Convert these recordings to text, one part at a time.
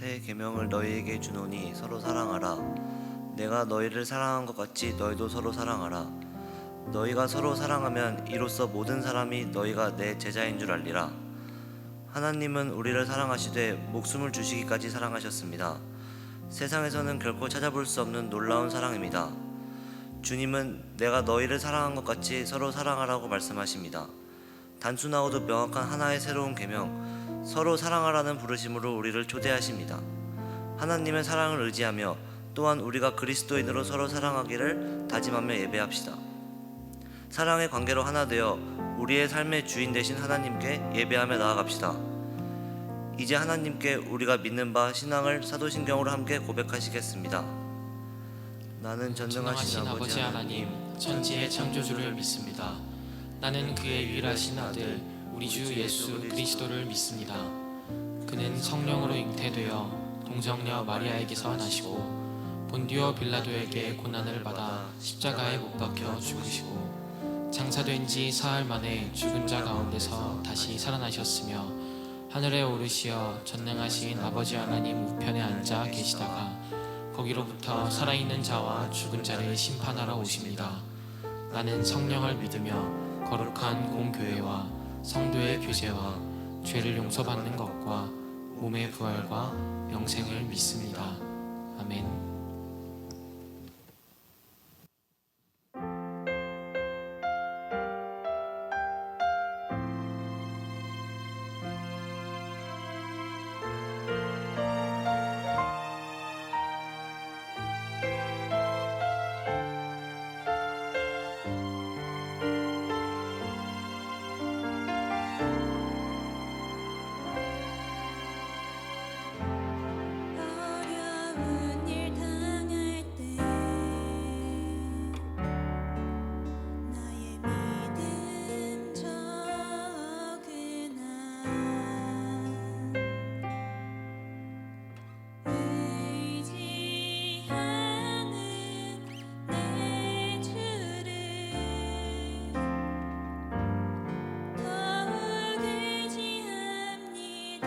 새 계명을 너희에게 주노니 서로 사랑하라. 내가 너희를 사랑한 것 같이 너희도 서로 사랑하라. 너희가 서로 사랑하면 이로써 모든 사람이 너희가 내 제자인 줄 알리라. 하나님은 우리를 사랑하시되 목숨을 주시기까지 사랑하셨습니다. 세상에서는 결코 찾아볼 수 없는 놀라운 사랑입니다. 주님은 내가 너희를 사랑한 것 같이 서로 사랑하라고 말씀하십니다. 단순하고도 명확한 하나의 새로운 계명, 서로 사랑하라는 부르심으로 우리를 초대하십니다. 하나님의 사랑을 의지하며 또한 우리가 그리스도인으로 서로 사랑하기를 다짐하며 예배합시다. 사랑의 관계로 하나 되어 우리의 삶의 주인 되신 하나님께 예배하며 나아갑시다. 이제 하나님께 우리가 믿는 바 신앙을 사도신경으로 함께 고백하시겠습니다. 나는 전능하신 아버지 하나님, 천지의 창조주를 믿습니다. 나는 그의 유일하신 아들 우리 주 예수 그리스도를 믿습니다. 그는 성령으로 잉태되어 동정녀 마리아에게서 나시고 본디오 빌라도에게 고난을 받아 십자가에 못 박혀 죽으시고 장사된 지 사흘 만에 죽은 자 가운데서 다시 살아나셨으며 하늘에 오르시어 전능하신 아버지 하나님 우편에 앉아 계시다가 거기로부터 살아있는 자와 죽은 자를 심판하러 오십니다. 나는 성령을 믿으며 거룩한 공교회와 성도의 교제와 죄를 용서받는 것과 몸의 부활과 영생을 믿습니다. 아멘. 어려운 일 당할 때 나의 믿음 적으나 의지하는 내 주를 더욱 의지합니다.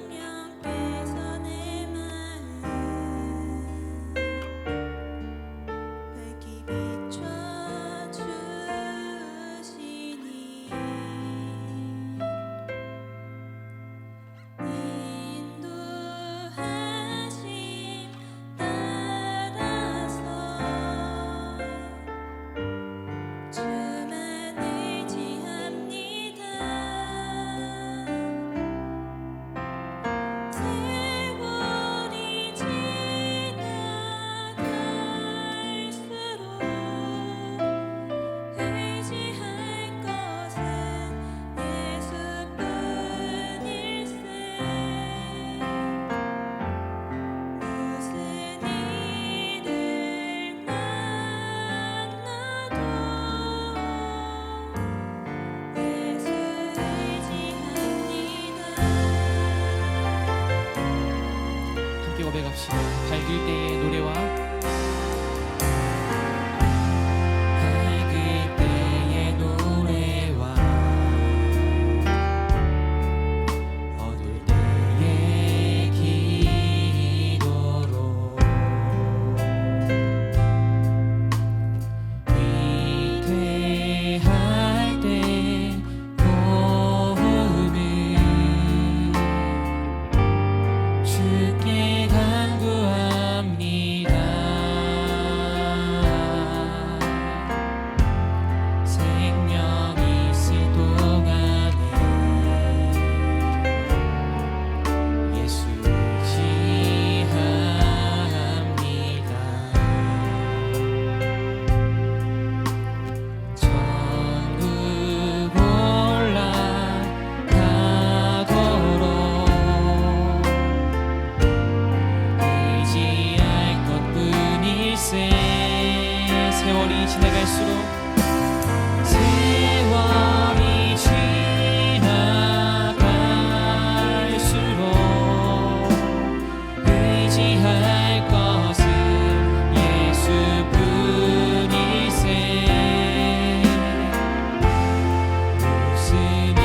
성령께서 내 마음 밝히 비춰주시니 인도하심 따라서 주만 의지합니다. 세월이 지나갈수록 의지할 것은 예수뿐일세. 무슨 일을 만나도 예수 의지합니다. 함께 고백합시다. 밝을 때의 노래와 밝을 때의 노래와 어두울 때의 기도로 위태할 때 도움을 주께 간구합니다. 생명 있을 동안에 예수 의지합니다. 천국 올라가도록 의지할 것뿐일세. 세월이 지나갈수록 의지할 것은 예수뿐일세. 무슨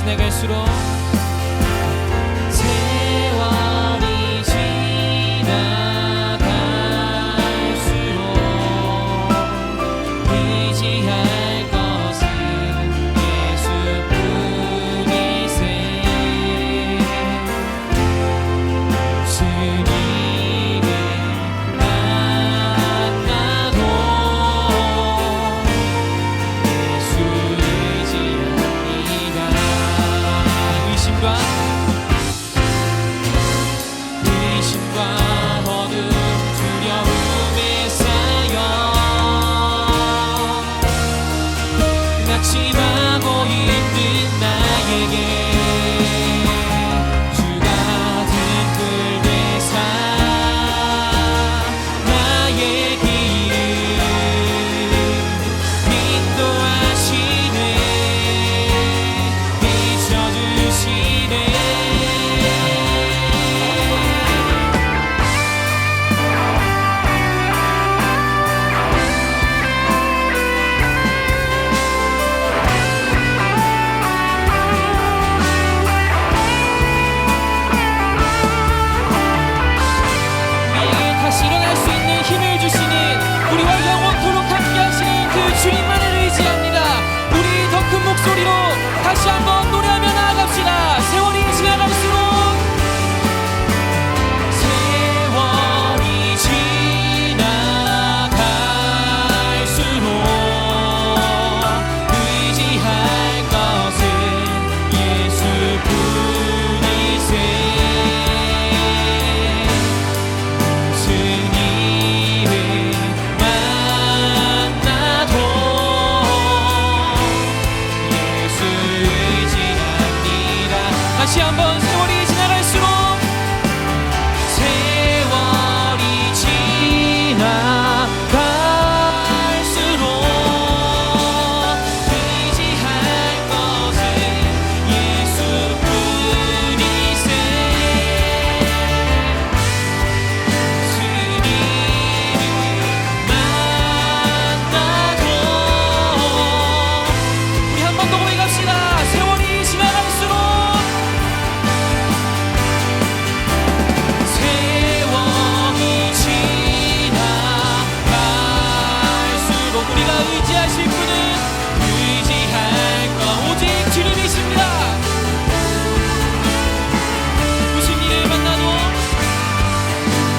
지나갈수록 세월이 지나갈수록 의지할 것은 예수뿐이세. 무슨 일을 만나도 예수 의지하리라. 의심과 어둠 두려움에 쌓여 낙심하고 있는 나에게 주가 등불 되사 나의 길을 인도하시네. 비춰주시네. 우리에게 다시 일어날 수 있는 힘을 주시는, 우리와 영원토록 함께 하시는 그 주님만을 의지합니다. 우리 더 큰 목소리로 다시 한번 노래하며 나아갑시다. 세월이 지나갈수록 세월이 지나갈수록 의지할 것은 예수뿐이세. 무슨 일을 만나도 예수 의지합니다. 다시 한번 세월이 지나갈수록 세월이 지나갈수록 의지할 것은 예수뿐이세. 무슨 일을 만나도 우리 한 번 더 고백합시다. 세월이 지나갈수록 세월이 지나갈수록 우리가 의지하실 분은 의지할 것 오직 주님이십니다. 무슨 일을 만나도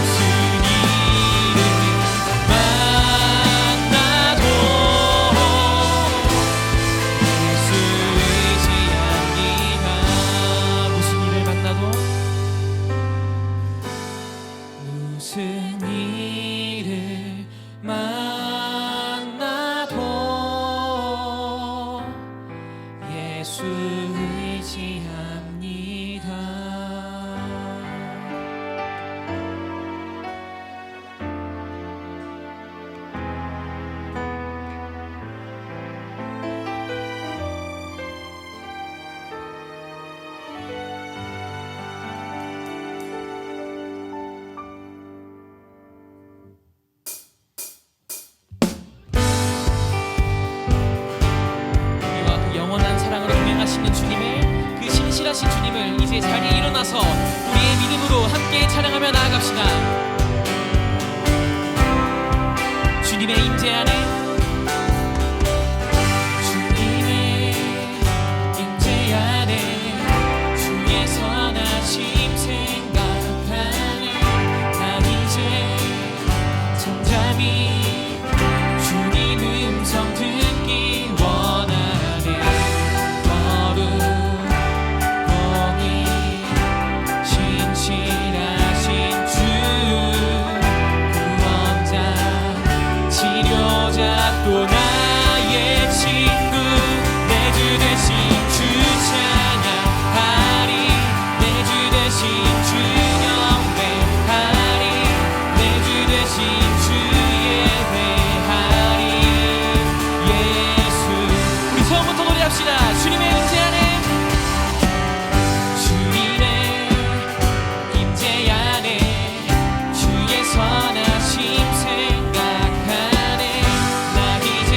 무슨 일을 만나도 예수 의지합니다. 무슨 일을 만나도 무슨 일을 만나도 예수 의지합니다. 우리와 그 영원한 사랑으로 동행하시는 주님을, 그 신실하신 주님을 이제 자리에 일어나서 우리의 믿음으로 함께 찬양하며 나아갑시다. 주님의 임재 안에, 주님의 임재 안에, 주의 선하심 생각하네. 난 이제 잠잠히 주님 음성 듣기 원하네. 거룩하니 신실하신 주 구원자 치료자 또 나의 친구 내 주 대신 주 찬양하리. 내 주 대신 주 경배하리. 내 주 대신 주 예배하리. 예수 우리 처음부터 노래합시다. 주님의 임재 안에, 주님의 임재 안에, 주의 선하심 생각하네. 나 이제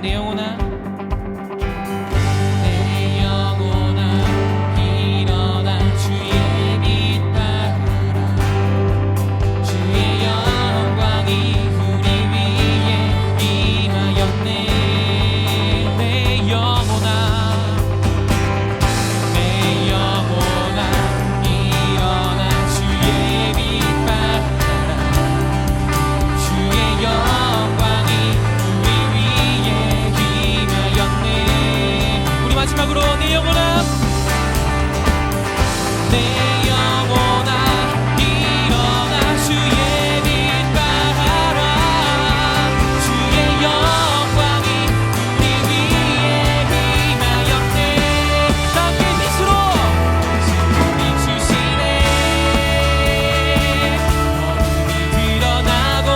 내 영혼아 내 영혼아 일어나 주의 빛 따라 주의 영광이 우리 위에 임하였네 내 영혼아 내 영혼아 일어나 주의 빛 따라 주의 영광이 우리 위에 임하였네 우리 마지막으로 내 영혼아 내 영혼아 일어나 주의 빛 따라 주의 영광이 우리 위에 임하였네 함께 빛으로 비추시네 어둠이 드러나고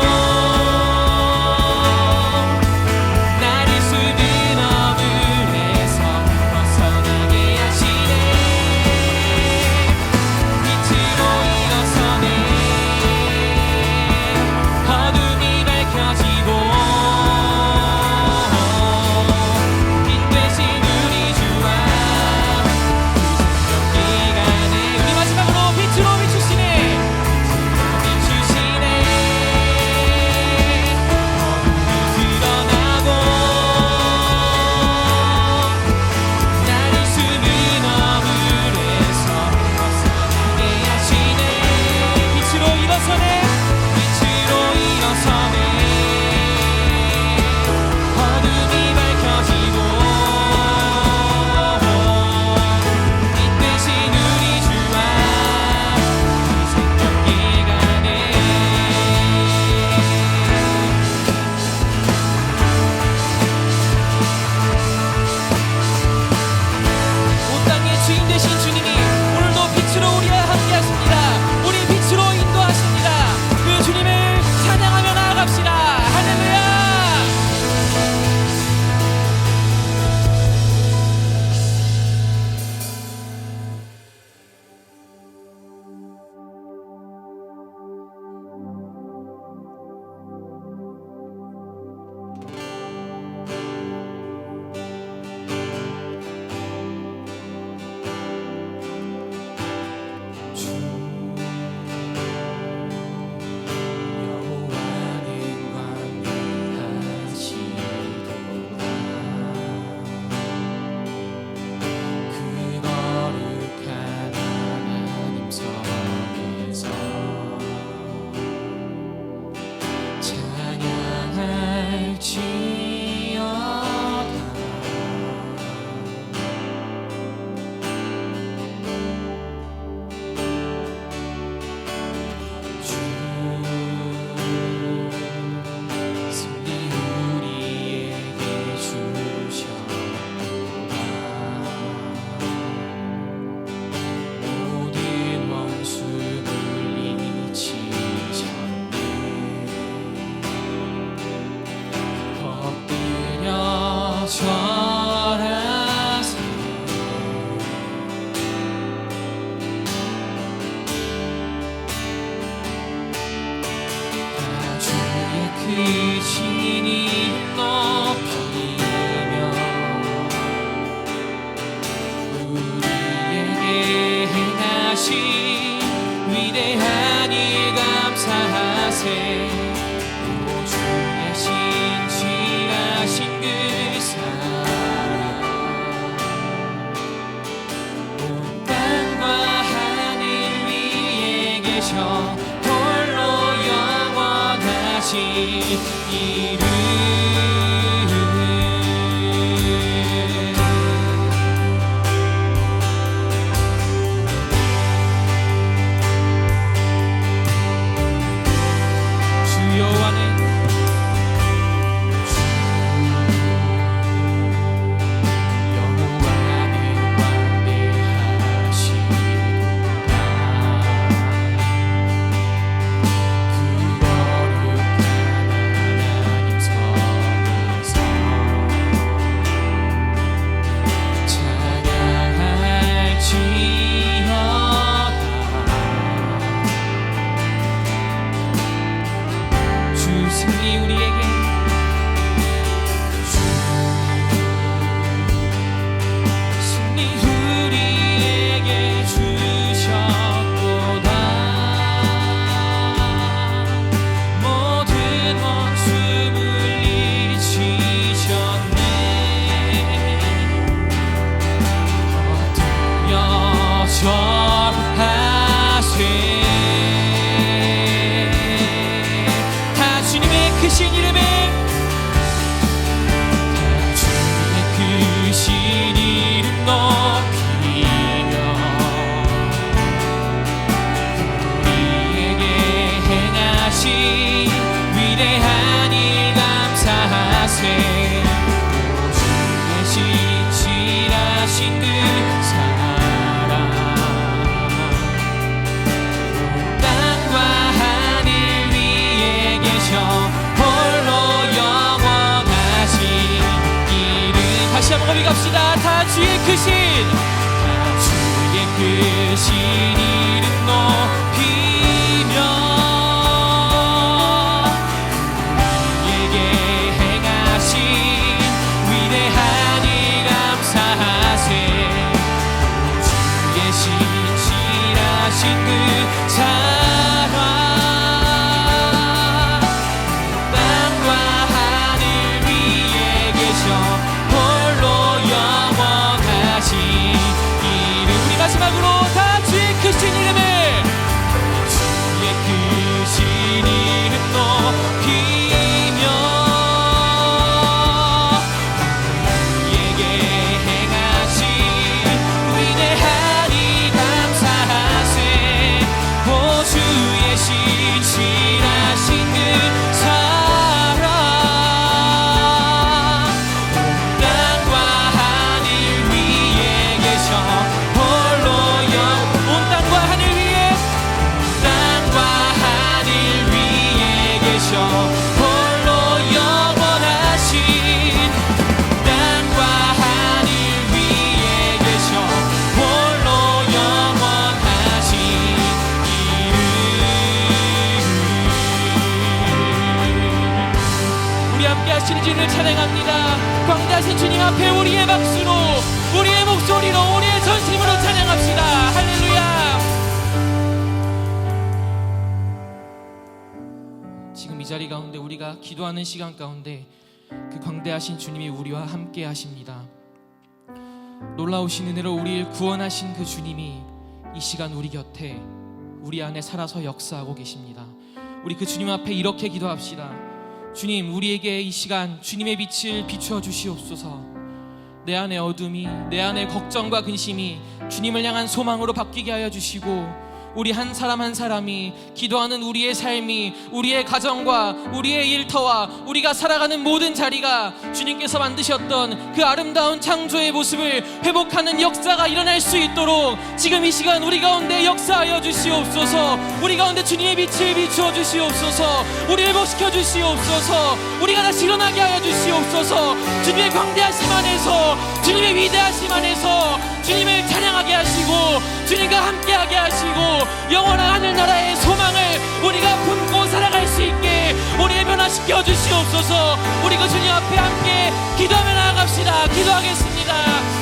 나를 숨은 어둠에서 벗어나게 하시네 빛으로 일어서네 어둠이 밝혀지고 빛 대신 우리 주와 새롭게 가네 우리 마지막으로 빛으로 비추시네 비추시네 어둠이 드러나고 나를 숨은 어둠에서 벗어나게 하시네 빛으로 일어서네 빛으로 일어서네 어둠이 밝혀지고 빛 대신 우리 주와 새롭게 가네 온 땅의 주인 되신 주님이 오늘도 빛으로 우리와 함께 하십니다. 우리 빛으로 인도하십니다. 그 주님을 찬양하며 나아갑시다. 할렐루야. 여호와는 광대하시도다 그 거룩한 하나님 성에서 찬양할지어다 주 승리 우리에게 주셨구나 모든 원수 물리치셨네 엎드려 절하세 다 주의 크신 이름 높이며 우리에게 행하신 위대한 일 감사하세 오 주의 신실하신 그 사랑 주의 신실하신 그 사랑 땅과 하늘 위에 계셔 홀로 영원하신 이름 다시 한번 거기 갑시다. 다 주의 크신 이름 높이며 우리에게 행하신 위대한 일 감사하세. 주의 신실하신 그 사랑 땅과 하늘 위에 계셔 홀로 영원하신 이름. 우리 마지막으로 다 주의 크신 이름을 주의 크신 이름 높이며 우리에게 행하신 위대한 일 감사하세. 오 주의 신실하신 그 사랑 땅과 하늘 위에 계셔 홀로 온 땅과 하늘 위에 계셔 홀로 영원하신 땅과 하늘 위에 계셔 홀로 영원하신 이름. 우리 함께 하시는 주님을 찬양합니다. 광대하신 주님 앞에 우리의 박수로 우리의 목소리로 우리의 전심으로 찬양합시다. 할렐루야. 지금 이 자리 가운데 우리가 기도하는 시간 가운데 그 광대하신 주님이 우리와 함께 하십니다. 놀라우신 은혜로 우리를 구원하신 그 주님이 이 시간 우리 곁에 우리 안에 살아서 역사하고 계십니다. 우리 그 주님 앞에 이렇게 기도합시다. 주님, 우리에게 이 시간 주님의 빛을 비추어 주시옵소서. 내 안의 어둠이, 내 안의 걱정과 근심이 주님을 향한 소망으로 바뀌게 하여 주시고, 우리 한 사람 한 사람이 기도하는 우리의 삶이, 우리의 가정과 우리의 일터와 우리가 살아가는 모든 자리가 주님께서 만드셨던 그 아름다운 창조의 모습을 회복하는 역사가 일어날 수 있도록 지금 이 시간 우리 가운데 역사하여 주시옵소서. 우리 가운데 주님의 빛을 비추어 주시옵소서. 우리를 회복시켜 주시옵소서. 우리가 다시 일어나게 하여 주시옵소서. 주님의 광대하심 안에서, 주님의 위대하심 안에서 주님을 찬양하게 하시고 주님과 함께하게 하시고 영원한 하늘나라의 소망을 우리가 품고 살아갈 수 있게 우리를 변화시켜 주시옵소서. 우리 그 주님 앞에 함께 기도하며 나아갑시다. 기도하겠습니다.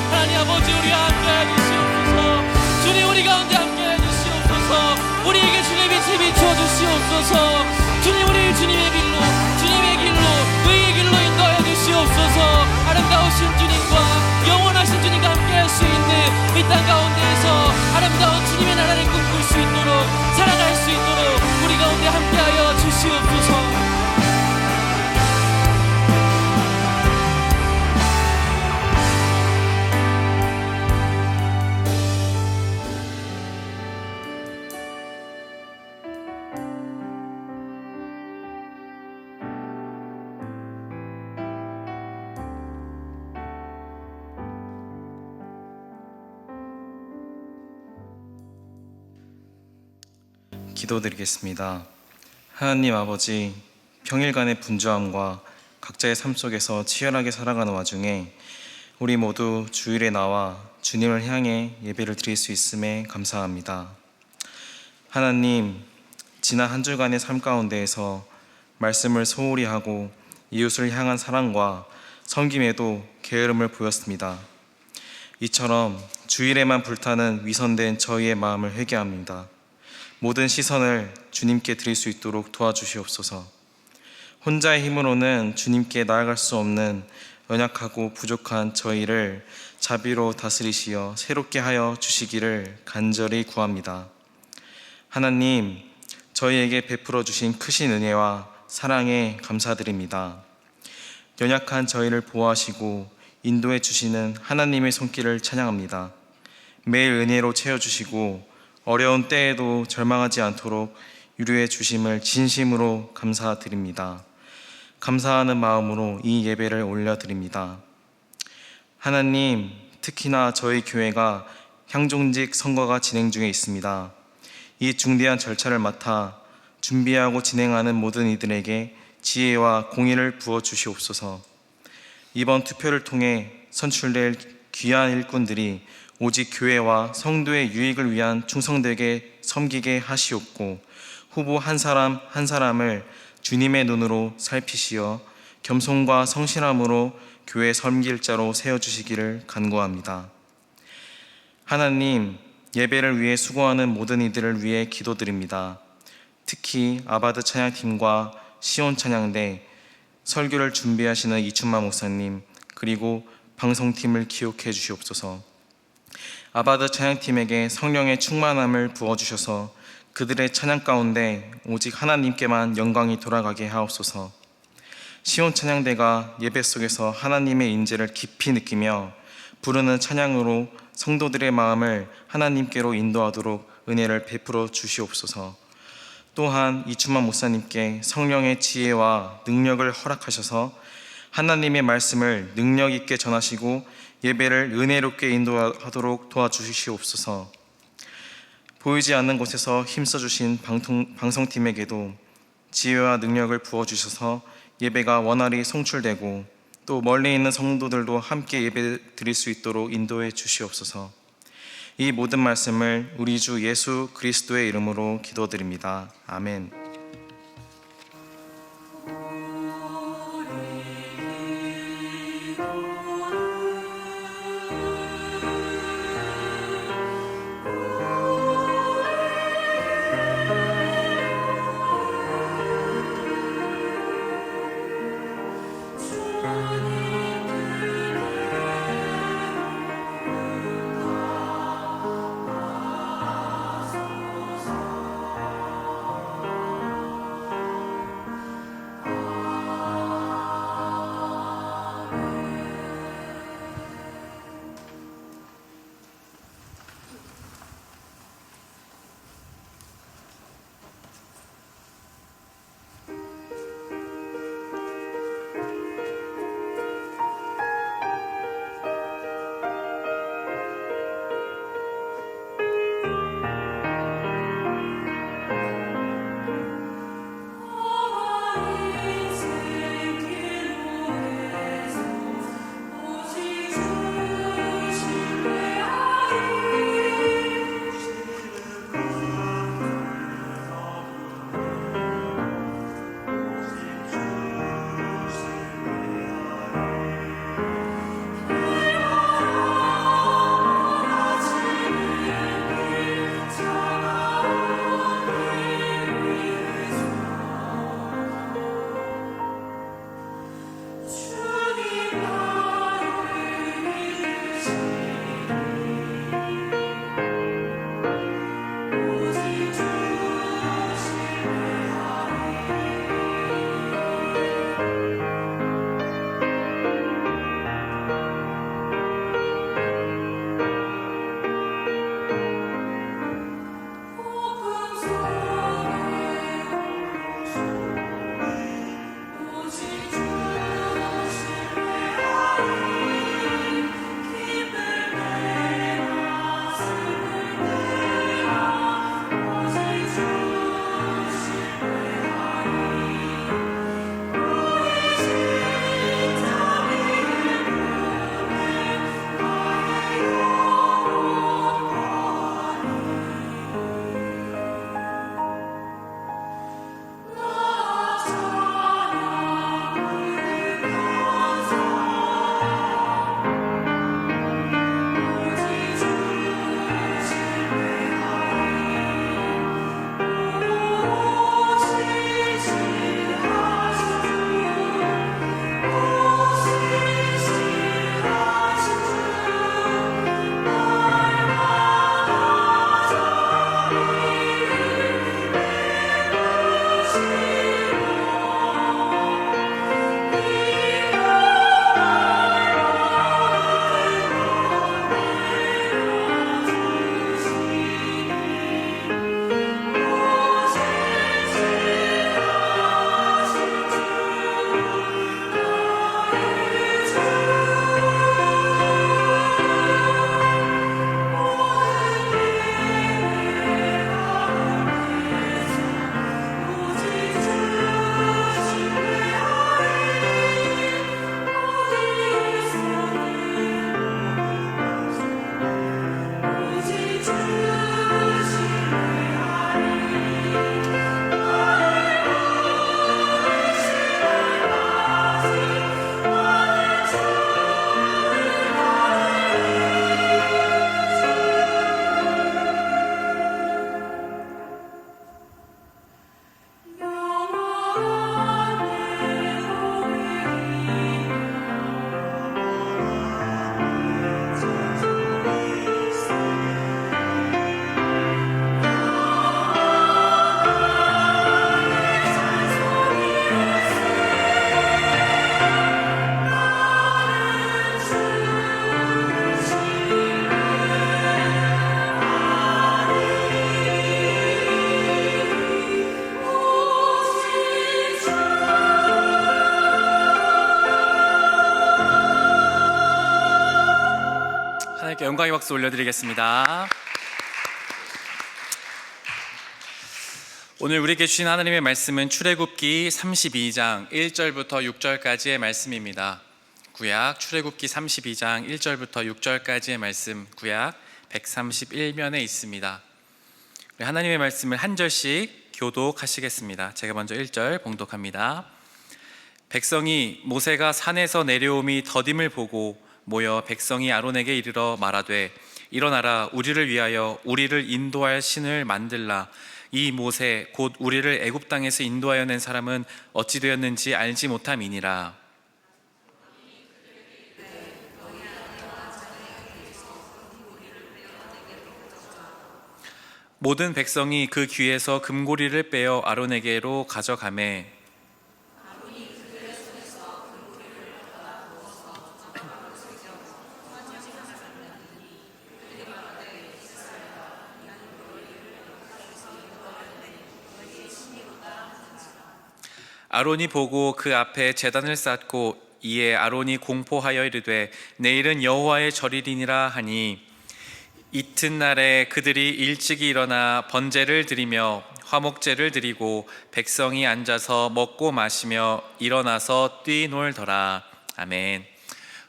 하나님 아버지, 우리와 함께해 주시옵소서. 주님, 우리 가운데 함께해 주시옵소서. 우리에게 주님의 빛을 비추어 주시옵소서. 주님, 우리를 주님의 길로, 주님의 길로, 의의 길로 인도하여 주시옵소서. 아름다우신 주님과 영원하신 주님과 함께할 수 있는 이 땅 가운데에서 아름다운 주님의 나라를 꿈꿀 수 있도록, 살아갈 수 있도록 우리 가운데 함께하여 주시옵소서. 기도드리겠습니다. 하나님 아버지, 평일간의 분주함과 각자의 삶 속에서 치열하게 살아가는 와중에 우리 모두 주일에 나와 주님을 향해 예배를 드릴 수 있음에 감사합니다. 하나님, 지난 한 주간의 삶 가운데에서 말씀을 소홀히 하고 이웃을 향한 사랑과 섬김에도 게으름을 보였습니다. 이처럼 주일에만 불타는 위선된 저희의 마음을 회개합니다. 모든 시선을 주님께 드릴 수 있도록 도와주시옵소서. 혼자의 힘으로는 주님께 나아갈 수 없는 연약하고 부족한 저희를 자비로 다스리시어 새롭게 하여 주시기를 간절히 구합니다. 하나님, 저희에게 베풀어 주신 크신 은혜와 사랑에 감사드립니다. 연약한 저희를 보호하시고 인도해 주시는 하나님의 손길을 찬양합니다. 매일 은혜로 채워주시고 어려운 때에도 절망하지 않도록 유료해 주심을 진심으로 감사드립니다. 감사하는 마음으로 이 예배를 올려드립니다. 하나님, 특히나 저희 교회가 향종직 선거가 진행 중에 있습니다. 이 중대한 절차를 맡아 준비하고 진행하는 모든 이들에게 지혜와 공의를 부어 주시옵소서. 이번 투표를 통해 선출될 귀한 일꾼들이 오직 교회와 성도의 유익을 위한 충성되게 섬기게 하시옵고, 후보 한 사람 한 사람을 주님의 눈으로 살피시어 겸손과 성실함으로 교회 섬길 자로 세워주시기를 간구합니다. 하나님, 예배를 위해 수고하는 모든 이들을 위해 기도드립니다. 특히 아바드 찬양팀과 시온 찬양대, 설교를 준비하시는 이춘마 목사님, 그리고 방송팀을 기억해 주시옵소서. 아바드 찬양팀에게 성령의 충만함을 부어주셔서 그들의 찬양 가운데 오직 하나님께만 영광이 돌아가게 하옵소서. 시온 찬양대가 예배 속에서 하나님의 인재를 깊이 느끼며 부르는 찬양으로 성도들의 마음을 하나님께로 인도하도록 은혜를 베풀어 주시옵소서. 또한 이춘만 목사님께 성령의 지혜와 능력을 허락하셔서 하나님의 말씀을 능력 있게 전하시고 예배를 은혜롭게 인도하도록 도와주시옵소서. 보이지 않는 곳에서 힘써주신 방송팀에게도 지혜와 능력을 부어주셔서 예배가 원활히 송출되고 또 멀리 있는 성도들도 함께 예배 드릴 수 있도록 인도해 주시옵소서. 이 모든 말씀을 우리 주 예수 그리스도의 이름으로 기도드립니다. 아멘. 하나님께 영광의 박수 올려드리겠습니다. 오늘 우리에게 주신 하나님의 말씀은 출애굽기 32장 1절부터 6절까지의 말씀입니다. 구약 출애굽기 32장 1절부터 6절까지의 말씀, 구약 131면에 있습니다. 우리 하나님의 말씀을 한 절씩 교독하시겠습니다. 제가 먼저 1절 봉독합니다. 백성이 모세가 산에서 내려옴이 더딤을 보고 모여 백성이 아론에게 이르러 말하되 일어나라, 우리를 위하여 우리를 인도할 신을 만들라. 이 모세 곧 우리를 애굽 땅에서 인도하여 낸 사람은 어찌 되었는지 알지 못함이니라. 모든 백성이 그 귀에서 금고리를 빼어 아론에게로 가져가매 아론이 보고 그 앞에 제단을 쌓고 이에 아론이 공포하여 이르되 내일은 여호와의 절일이니라 하니 이튿날에 그들이 일찍이 일어나 번제를 드리며 화목제를 드리고 백성이 앉아서 먹고 마시며 일어나서 뛰놀더라. 아멘.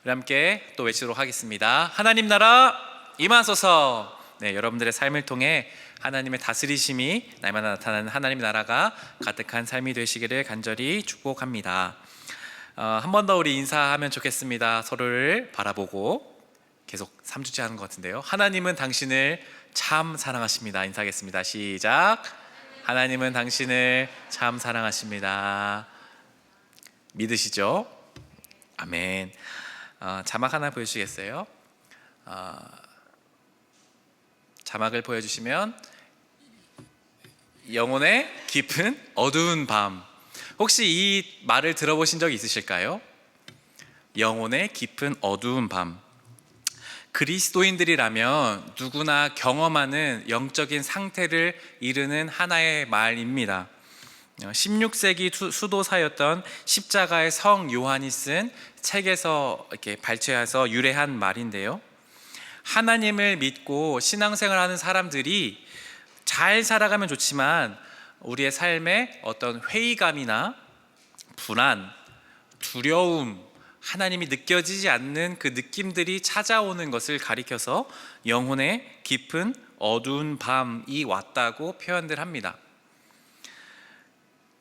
우리 함께 또 외치도록 하겠습니다. 하나님 나라 임하소서. 네, 여러분들의 삶을 통해 하나님의 다스리심이 날마다 나타나는 하나님의 나라가 가득한 삶이 되시기를 간절히 축복합니다. 한 번 더 우리 인사하면 좋겠습니다. 서로를 바라보고 계속 3주째 하는 것 같은데요. 하나님은 당신을 참 사랑하십니다. 인사하겠습니다. 시작. 하나님은 당신을 참 사랑하십니다. 믿으시죠? 아멘. 자막 하나 보여주시겠어요? 자막을 보여주시면 영혼의 깊은 어두운 밤. 혹시 이 말을 들어보신 적 있으실까요? 영혼의 깊은 어두운 밤. 그리스도인들이라면 누구나 경험하는 영적인 상태를 이르는 하나의 말입니다. 16세기 수도사였던 십자가의 성 요한이 쓴 책에서 이렇게 발췌해서 유래한 말인데요. 하나님을 믿고 신앙생활하는 사람들이 잘 살아가면 좋지만 우리의 삶에 어떤 회의감이나 불안, 두려움, 하나님이 느껴지지 않는 그 느낌들이 찾아오는 것을 가리켜서 영혼의 깊은 어두운 밤이 왔다고 표현들 합니다.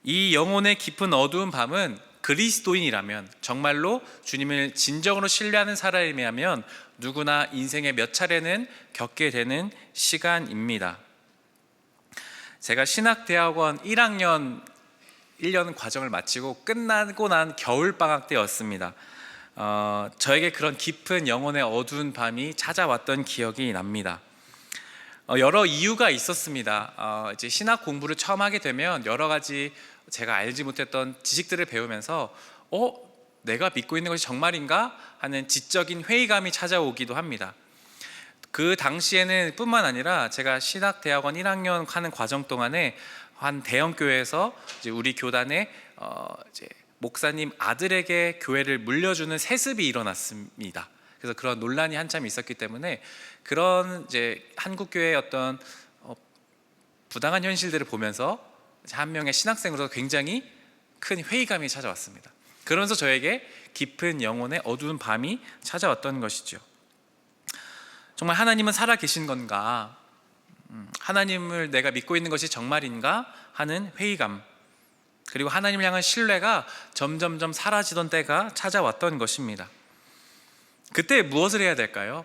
이 영혼의 깊은 어두운 밤은 그리스도인이라면, 정말로 주님을 진정으로 신뢰하는 사람이라면 누구나 인생의 몇 차례는 겪게 되는 시간입니다. 제가 신학대학원 1학년 1년 과정을 마치고 끝나고 난 겨울방학 때였습니다. 저에게 그런 깊은 영혼의 어두운 밤이 찾아왔던 기억이 납니다. 여러 이유가 있었습니다. 이제 신학 공부를 처음 하게 되면 여러 가지 제가 알지 못했던 지식들을 배우면서 내가 믿고 있는 것이 정말인가 하는 지적인 회의감이 찾아오기도 합니다. 그 당시에는 뿐만 아니라 제가 신학대학원 1학년 하는 과정 동안에 한 대형 교회에서 이제 우리 교단에 이제 목사님 아들에게 교회를 물려주는 세습이 일어났습니다. 그래서 그런 논란이 한참 있었기 때문에 그런 이제 한국 교회의 어떤 부당한 현실들을 보면서 한 명의 신학생으로서 굉장히 큰 회의감이 찾아왔습니다. 그러면서 저에게 깊은 영혼의 어두운 밤이 찾아왔던 것이죠. 정말 하나님은 살아 계신 건가? 하나님을 내가 믿고 있는 것이 정말인가? 하는 회의감, 그리고 하나님을 향한 신뢰가 점점점 사라지던 때가 찾아왔던 것입니다. 그때 무엇을 해야 될까요?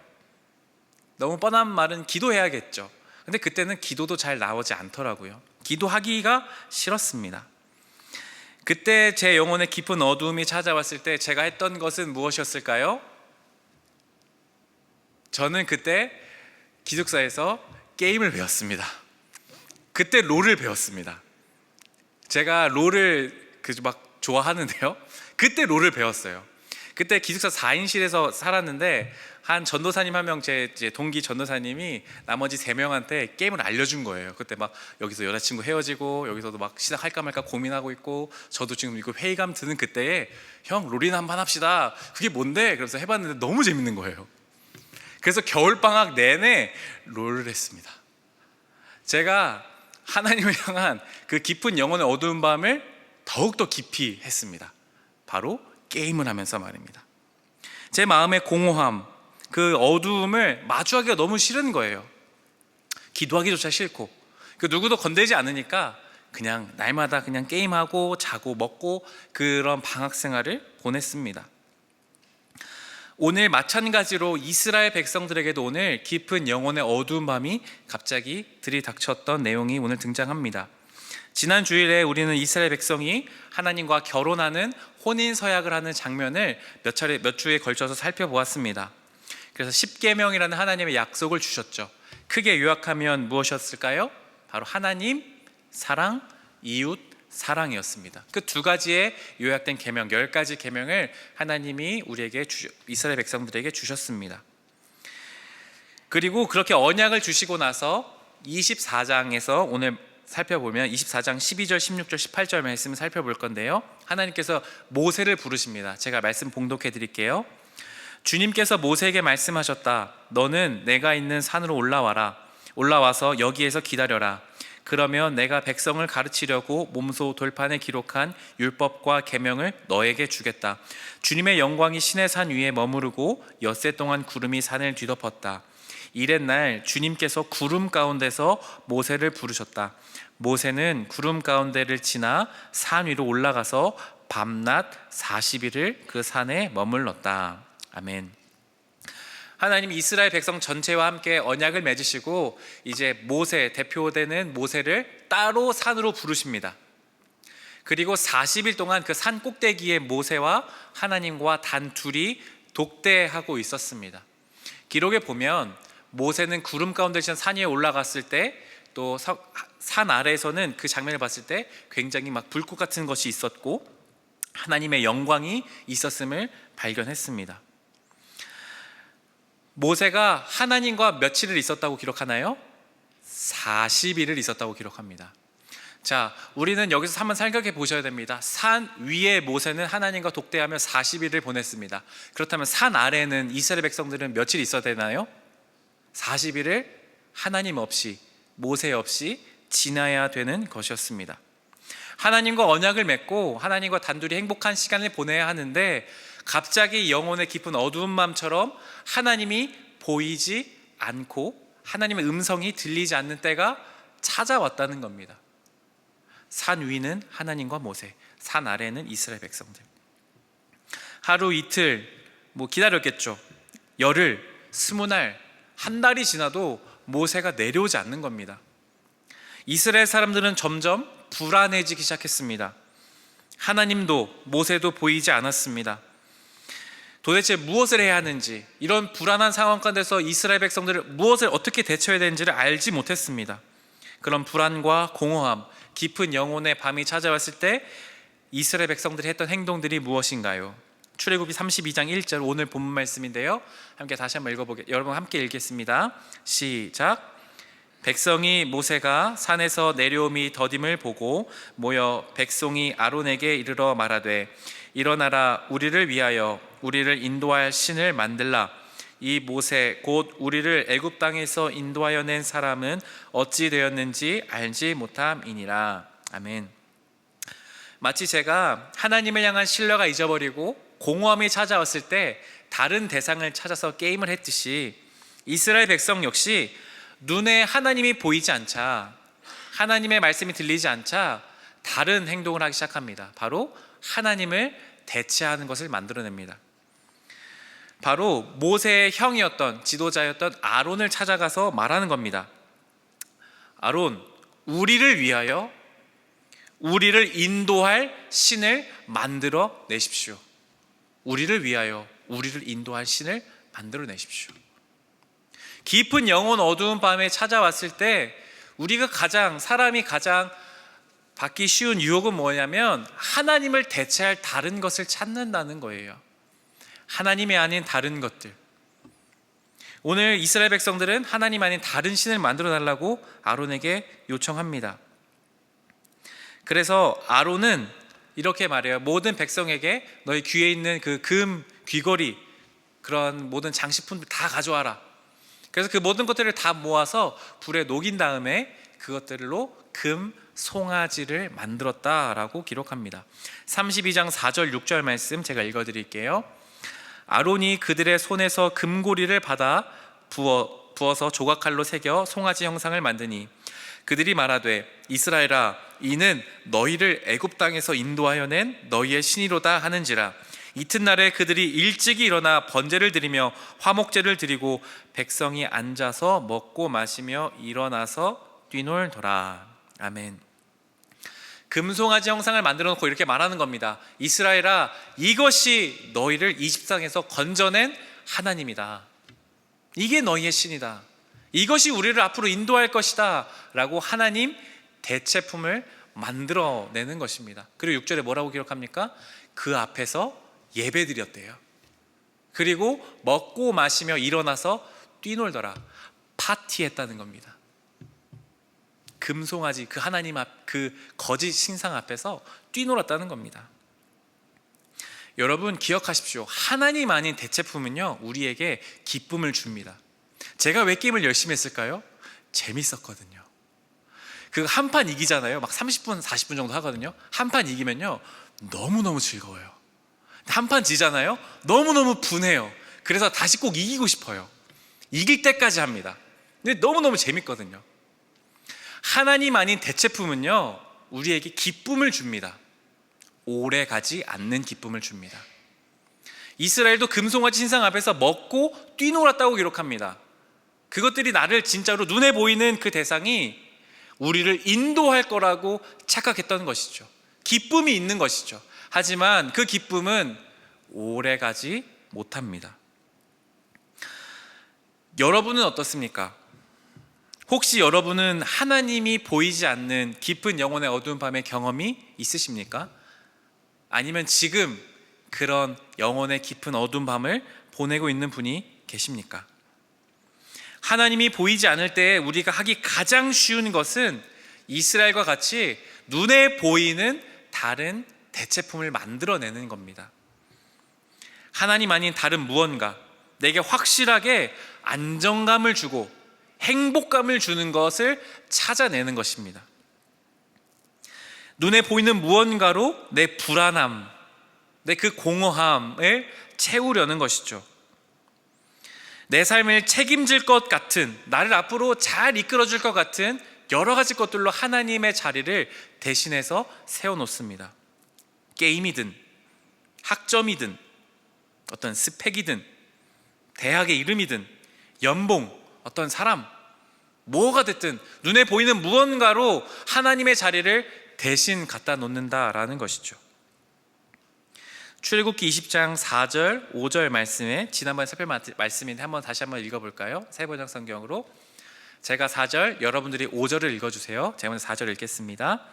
너무 뻔한 말은 기도해야겠죠. 근데 그때는 기도도 잘 나오지 않더라고요. 기도하기가 싫었습니다. 그때 제 영혼의 깊은 어두움이 찾아왔을 때 제가 했던 것은 무엇이었을까요? 저는 그때 기숙사에서 게임을 배웠습니다. 그때 롤을 배웠습니다. 제가 롤을 막 좋아하는데요. 그때 롤을 배웠어요. 그때 기숙사 4인실에서 살았는데 한 전도사님 한 명, 제 동기 전도사님이 나머지 3명한테 게임을 알려준 거예요. 그때 막 여기서 여자친구 헤어지고 여기서도 막 시작할까 말까 고민하고 있고, 저도 지금 이거 회의감 드는 그때에 형 롤이나 한번 합시다. 그게 뭔데? 그래서 해봤는데 너무 재밌는 거예요. 그래서 겨울방학 내내 롤을 했습니다. 제가 하나님을 향한 그 깊은 영혼의 어두운 밤을 더욱더 깊이 했습니다. 바로 게임을 하면서 말입니다. 제 마음의 공허함, 그 어두움을 마주하기가 너무 싫은 거예요. 기도하기조차 싫고, 그 누구도 건들지 않으니까 그냥 날마다 그냥 게임하고 자고 먹고 그런 방학 생활을 보냈습니다. 오늘 마찬가지로 이스라엘 백성들에게도 오늘 깊은 영혼의 어두운 밤이 갑자기 들이닥쳤던 내용이 오늘 등장합니다. 지난 주일에 우리는 이스라엘 백성이 하나님과 결혼하는 혼인 서약을 하는 장면을 몇 주에 걸쳐서 살펴보았습니다. 그래서 십계명이라는 하나님의 약속을 주셨죠. 크게 요약하면 무엇이었을까요? 바로 하나님, 사랑, 이웃, 사랑이었습니다. 그 두 가지의 요약된 계명, 10가지 계명을 하나님이 우리에게 이스라엘 백성들에게 주셨습니다. 그리고 그렇게 언약을 주시고 나서 24장에서 오늘 살펴보면 24장 12절, 16절, 18절 말씀을 살펴볼 건데요. 하나님께서 모세를 부르십니다. 제가 말씀 봉독해 드릴게요. 주님께서 모세에게 말씀하셨다. 너는 내가 있는 산으로 올라와서 여기에서 기다려라. 그러면 내가 백성을 가르치려고 몸소 돌판에 기록한 율법과 계명을 너에게 주겠다. 주님의 영광이 시내 산 위에 머무르고 엿새 동안 구름이 산을 뒤덮었다. 이튿날 주님께서 구름 가운데서 모세를 부르셨다. 모세는 구름 가운데를 지나 산 위로 올라가서 밤낮 40일을 그 산에 머물렀다. 아멘. 하나님이 이스라엘 백성 전체와 함께 언약을 맺으시고 이제 모세, 대표되는 모세를 따로 산으로 부르십니다. 그리고 40일 동안 그 산 꼭대기에 모세와 하나님과 단 둘이 독대하고 있었습니다. 기록에 보면 모세는 구름 가운데 지난 산 위에 올라갔을 때, 또 산 아래에서는 그 장면을 봤을 때 굉장히 막 불꽃 같은 것이 있었고 하나님의 영광이 있었음을 발견했습니다. 모세가 하나님과 며칠을 있었다고 기록하나요? 40일을 있었다고 기록합니다. 자, 우리는 여기서 한번 생각해 보셔야 됩니다. 산 위에 모세는 하나님과 독대하며 40일을 보냈습니다. 그렇다면 산 아래는 이스라엘 백성들은 며칠 있어야 되나요? 40일을 하나님 없이, 모세 없이 지나야 되는 것이었습니다. 하나님과 언약을 맺고 하나님과 단둘이 행복한 시간을 보내야 하는데 갑자기 영혼의 깊은 어두운 마음처럼 하나님이 보이지 않고 하나님의 음성이 들리지 않는 때가 찾아왔다는 겁니다. 산 위는 하나님과 모세, 산 아래는 이스라엘 백성들. 하루 이틀 기다렸겠죠. 열흘, 20날, 한 달이 지나도 모세가 내려오지 않는 겁니다. 이스라엘 사람들은 점점 불안해지기 시작했습니다. 하나님도 모세도 보이지 않았습니다. 도대체 무엇을 해야 하는지, 이런 불안한 상황 가운데서 이스라엘 백성들은 무엇을 어떻게 대처해야 되는지를 알지 못했습니다. 그런 불안과 공허함, 깊은 영혼의 밤이 찾아왔을 때 이스라엘 백성들이 했던 행동들이 무엇인가요? 출애굽기 32장 1절, 오늘 본문 말씀인데요. 함께 다시 한번 여러분 함께 읽겠습니다. 시작. 백성이 모세가 산에서 내려옴이 더딤을 보고 모여 백성이 아론에게 이르러 말하되 일어나라, 우리를 위하여 우리를 인도할 신을 만들라. 이 모세 곧 우리를 애굽 땅에서 인도하여 낸 사람은 어찌 되었는지 알지 못함이니라. 아멘. 마치 제가 하나님을 향한 신뢰가 잊어버리고 공허함이 찾아왔을 때 다른 대상을 찾아서 게임을 했듯이 이스라엘 백성 역시 눈에 하나님이 보이지 않자, 하나님의 말씀이 들리지 않자 다른 행동을 하기 시작합니다. 바로 하나님을 대체하는 것을 만들어냅니다. 바로 모세의 형이었던, 지도자였던 아론을 찾아가서 말하는 겁니다. 아론, 우리를 위하여 우리를 인도할 신을 만들어 내십시오. 우리를 위하여 우리를 인도할 신을 만들어 내십시오. 깊은 영혼 어두운 밤에 찾아왔을 때 사람이 가장 받기 쉬운 유혹은 뭐냐면 하나님을 대체할 다른 것을 찾는다는 거예요. 하나님이 아닌 다른 것들. 오늘 이스라엘 백성들은 하나님 아닌 다른 신을 만들어 달라고 아론에게 요청합니다. 그래서 아론은 이렇게 말해요. 모든 백성에게 너희 귀에 있는 그 금 귀걸이, 그런 모든 장식품들 다 가져와라. 그래서 그 모든 것들을 다 모아서 불에 녹인 다음에 그것들로 금 송아지를 만들었다라고 기록합니다. 32장 4절 6절 말씀 제가 읽어드릴게요. 아론이 그들의 손에서 금고리를 받아 부어서 조각칼로 새겨 송아지 형상을 만드니 그들이 말하되 이스라엘아 이는 너희를 애굽 땅에서 인도하여 낸 너희의 신이로다 하는지라. 이튿날에 그들이 일찍이 일어나 번제를 드리며 화목제를 드리고 백성이 앉아서 먹고 마시며 일어나서 뛰놀더라. 아멘. 금송아지 형상을 만들어 놓고 이렇게 말하는 겁니다. 이스라엘아 이것이 너희를 이집트 땅에서 건져낸 하나님이다. 이게 너희의 신이다. 이것이 우리를 앞으로 인도할 것이다 라고 하나님 대체품을 만들어내는 것입니다. 그리고 6절에 뭐라고 기록합니까? 그 앞에서 예배드렸대요. 그리고 먹고 마시며 일어나서 뛰놀더라. 파티했다는 겁니다. 금송아지 그 하나님 앞, 그 거짓 신상 앞에서 뛰놀았다는 겁니다. 여러분 기억하십시오. 하나님 아닌 대체품은요 우리에게 기쁨을 줍니다. 제가 왜 게임을 열심히 했을까요? 재밌었거든요. 그 한 판 이기잖아요. 막 30분 40분 정도 하거든요. 한 판 이기면요 너무너무 즐거워요. 한 판 지잖아요. 너무너무 분해요. 그래서 다시 꼭 이기고 싶어요. 이길 때까지 합니다. 근데 너무너무 재밌거든요. 하나님 아닌 대체품은요 우리에게 기쁨을 줍니다. 오래 가지 않는 기쁨을 줍니다. 이스라엘도 금송아지 신상 앞에서 먹고 뛰놀았다고 기록합니다. 그것들이 나를 진짜로 눈에 보이는 그 대상이 우리를 인도할 거라고 착각했던 것이죠. 기쁨이 있는 것이죠. 하지만 그 기쁨은 오래 가지 못합니다. 여러분은 어떻습니까? 혹시 여러분은 하나님이 보이지 않는 깊은 영혼의 어두운 밤의 경험이 있으십니까? 아니면 지금 그런 영혼의 깊은 어두운 밤을 보내고 있는 분이 계십니까? 하나님이 보이지 않을 때 우리가 하기 가장 쉬운 것은 이스라엘과 같이 눈에 보이는 다른 대체품을 만들어내는 겁니다. 하나님 아닌 다른 무언가, 내게 확실하게 안정감을 주고 행복감을 주는 것을 찾아내는 것입니다. 눈에 보이는 무언가로 내 불안함, 내 그 공허함을 채우려는 것이죠. 내 삶을 책임질 것 같은, 나를 앞으로 잘 이끌어줄 것 같은 여러 가지 것들로 하나님의 자리를 대신해서 세워놓습니다. 게임이든 학점이든 어떤 스펙이든 대학의 이름이든 연봉, 어떤 사람, 뭐가 됐든 눈에 보이는 무언가로 하나님의 자리를 대신 갖다 놓는다라는 것이죠. 출애굽기 20장 4절, 5절 말씀에 지난번에 살펴본 말씀인데 다시 한번 읽어볼까요? 새번역 성경으로 제가 4절, 여러분들이 5절을 읽어주세요. 제가 먼저 4절 읽겠습니다.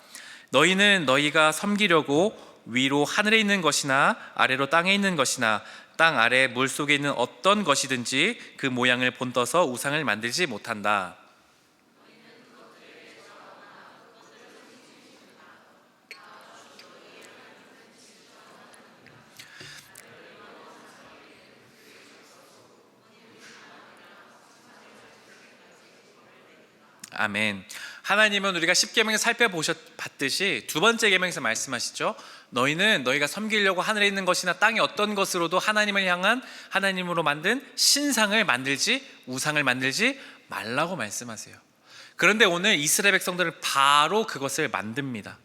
너희는 너희가 섬기려고 위로 하늘에 있는 것이나 아래로 땅에 있는 것이나 땅 아래 물 속에 있는 어떤 것이든지 그 모양을 본떠서 우상을 만들지 못한다. 아멘. 하나님은 우리가 10계명을 살펴봤듯이 두 번째 계명에서 말씀하시죠. 너희는 너희가 섬기려고 하늘에 있는 것이나 땅의 어떤 것으로도 하나님을 향한 하나님으로 만든 신상을 만들지, 우상을 만들지 말라고 말씀하세요. 그런데 오늘 이스라엘 백성들은 바로 그것을 만듭니다.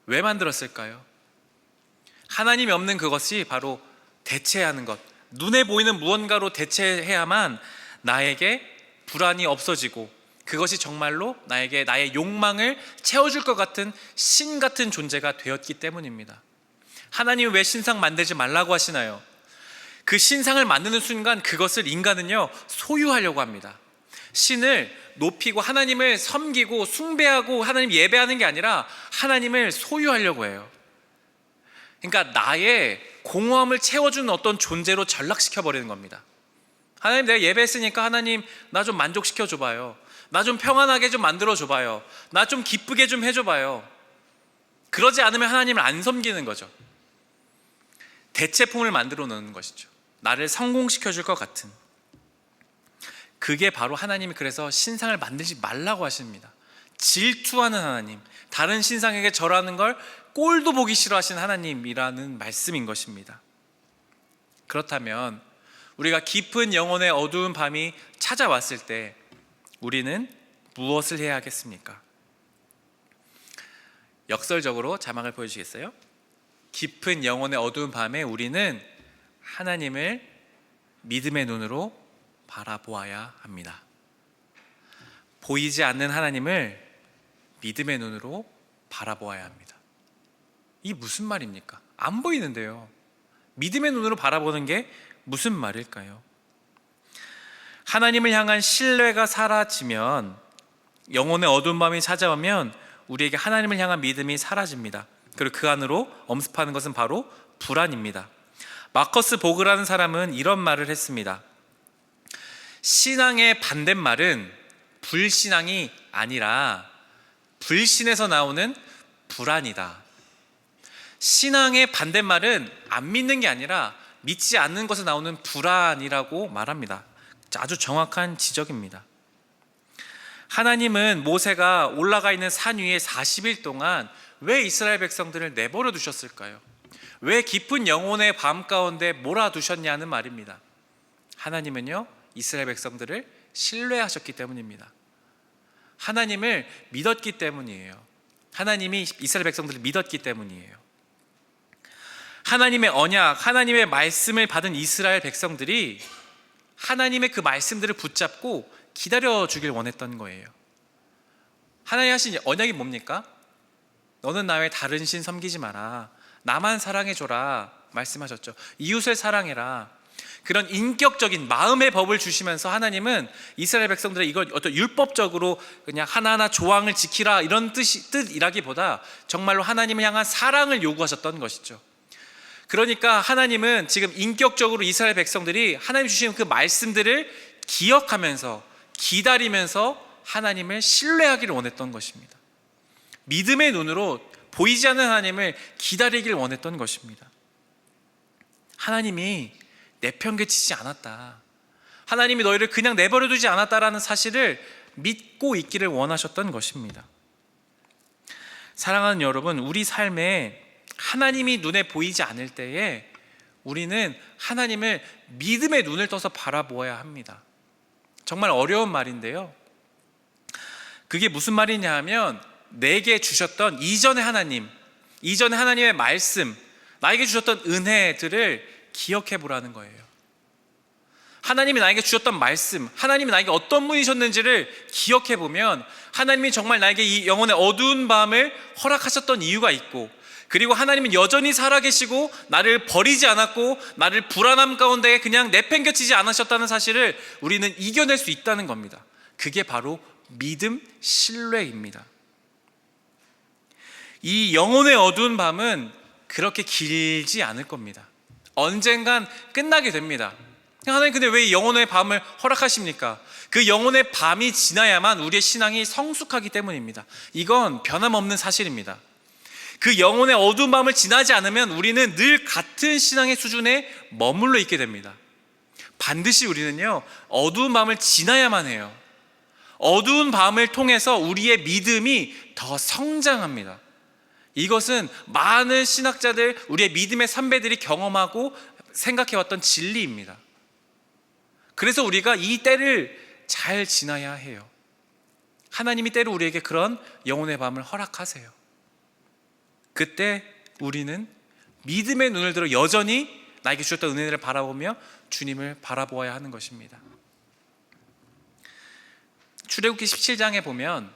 왜 만들었을까요? 하나님이 없는 그것이 바로 대체하는 것, 눈에 보이는 무언가로 대체해야만 나에게 불안이 없어지고 그것이 정말로 나에게 나의 욕망을 채워줄 것 같은 신 같은 존재가 되었기 때문입니다. 하나님이 왜 신상 만들지 말라고 하시나요? 그 신상을 만드는 순간 그것을 인간은요 소유하려고 합니다. 신을 높이고 하나님을 섬기고 숭배하고 하나님 예배하는 게 아니라 하나님을 소유하려고 해요. 그러니까 나의 공허함을 채워주는 어떤 존재로 전락시켜버리는 겁니다. 하나님 내가 예배했으니까 하나님 나 좀 만족시켜 줘봐요. 나 좀 평안하게 좀 만들어 줘봐요. 나 좀 기쁘게 좀 해줘봐요. 그러지 않으면 하나님을 안 섬기는 거죠. 대체품을 만들어 놓는 것이죠. 나를 성공시켜 줄 것 같은. 그게 바로 하나님이 그래서 신상을 만들지 말라고 하십니다. 질투하는 하나님, 다른 신상에게 절하는 걸 꼴도 보기 싫어하시는 하나님이라는 말씀인 것입니다. 그렇다면 우리가 깊은 영혼의 어두운 밤이 찾아왔을 때 우리는 무엇을 해야 하겠습니까? 역설적으로 자막을 보여주시겠어요? 깊은 영혼의 어두운 밤에 우리는 하나님을 믿음의 눈으로 바라보아야 합니다. 보이지 않는 하나님을 믿음의 눈으로 바라보아야 합니다. 이 무슨 말입니까? 안 보이는데요. 믿음의 눈으로 바라보는 게 무슨 말일까요? 하나님을 향한 신뢰가 사라지면, 영혼의 어두운 밤이 찾아오면 우리에게 하나님을 향한 믿음이 사라집니다. 그리고 그 안으로 엄습하는 것은 바로 불안입니다. 마커스 보그라는 사람은 이런 말을 했습니다. 신앙의 반대말은 불신앙이 아니라 불신에서 나오는 불안이다. 신앙의 반대말은 안 믿는 게 아니라 믿지 않는 것에 나오는 불안이라고 말합니다. 아주 정확한 지적입니다. 하나님은 모세가 올라가 있는 산 위에 40일 동안 왜 이스라엘 백성들을 내버려 두셨을까요? 왜 깊은 영혼의 밤 가운데 몰아두셨냐는 말입니다. 하나님은요, 이스라엘 백성들을 신뢰하셨기 때문입니다. 하나님을 믿었기 때문이에요. 하나님이 이스라엘 백성들을 믿었기 때문이에요. 하나님의 언약, 하나님의 말씀을 받은 이스라엘 백성들이 하나님의 그 말씀들을 붙잡고 기다려주길 원했던 거예요. 하나님 하신 언약이 뭡니까? 너는 나 외에 다른 신 섬기지 마라, 나만 사랑해줘라 말씀하셨죠. 이웃을 사랑해라. 그런 인격적인 마음의 법을 주시면서 하나님은 이스라엘 백성들의 이걸 어떤 율법적으로 그냥 하나하나 조항을 지키라 이런 뜻이라기보다 정말로 하나님을 향한 사랑을 요구하셨던 것이죠. 그러니까 하나님은 지금 인격적으로 이스라엘 백성들이 하나님 주신 그 말씀들을 기억하면서 기다리면서 하나님을 신뢰하기를 원했던 것입니다. 믿음의 눈으로 보이지 않는 하나님을 기다리기를 원했던 것입니다. 하나님이 내팽개치지 않았다, 하나님이 너희를 그냥 내버려두지 않았다라는 사실을 믿고 있기를 원하셨던 것입니다. 사랑하는 여러분, 우리 삶에 하나님이 눈에 보이지 않을 때에 우리는 하나님을 믿음의 눈을 떠서 바라보아야 합니다. 정말 어려운 말인데요, 그게 무슨 말이냐 하면 내게 주셨던 이전의 하나님, 이전의 하나님의 말씀, 나에게 주셨던 은혜들을 기억해 보라는 거예요. 하나님이 나에게 주셨던 말씀, 하나님이 나에게 어떤 분이셨는지를 기억해 보면 하나님이 정말 나에게 이 영혼의 어두운 밤을 허락하셨던 이유가 있고, 그리고 하나님은 여전히 살아계시고 나를 버리지 않았고 나를 불안함 가운데 그냥 내팽개치지 않으셨다는 사실을 우리는 이겨낼 수 있다는 겁니다. 그게 바로 믿음, 신뢰입니다. 이 영혼의 어두운 밤은 그렇게 길지 않을 겁니다. 언젠간 끝나게 됩니다. 하나님, 근데 왜 영혼의 밤을 허락하십니까? 그 영혼의 밤이 지나야만 우리의 신앙이 성숙하기 때문입니다. 이건 변함없는 사실입니다. 그 영혼의 어두운 밤을 지나지 않으면 우리는 늘 같은 신앙의 수준에 머물러 있게 됩니다. 반드시 우리는요, 어두운 밤을 지나야만 해요. 어두운 밤을 통해서 우리의 믿음이 더 성장합니다. 이것은 많은 신학자들, 우리의 믿음의 선배들이 경험하고 생각해왔던 진리입니다. 그래서 우리가 이 때를 잘 지나야 해요. 하나님이 때로 우리에게 그런 영혼의 밤을 허락하세요. 그때 우리는 믿음의 눈을 들어 여전히 나에게 주셨던 은혜를 바라보며 주님을 바라보아야 하는 것입니다. 출애굽기 17장에 보면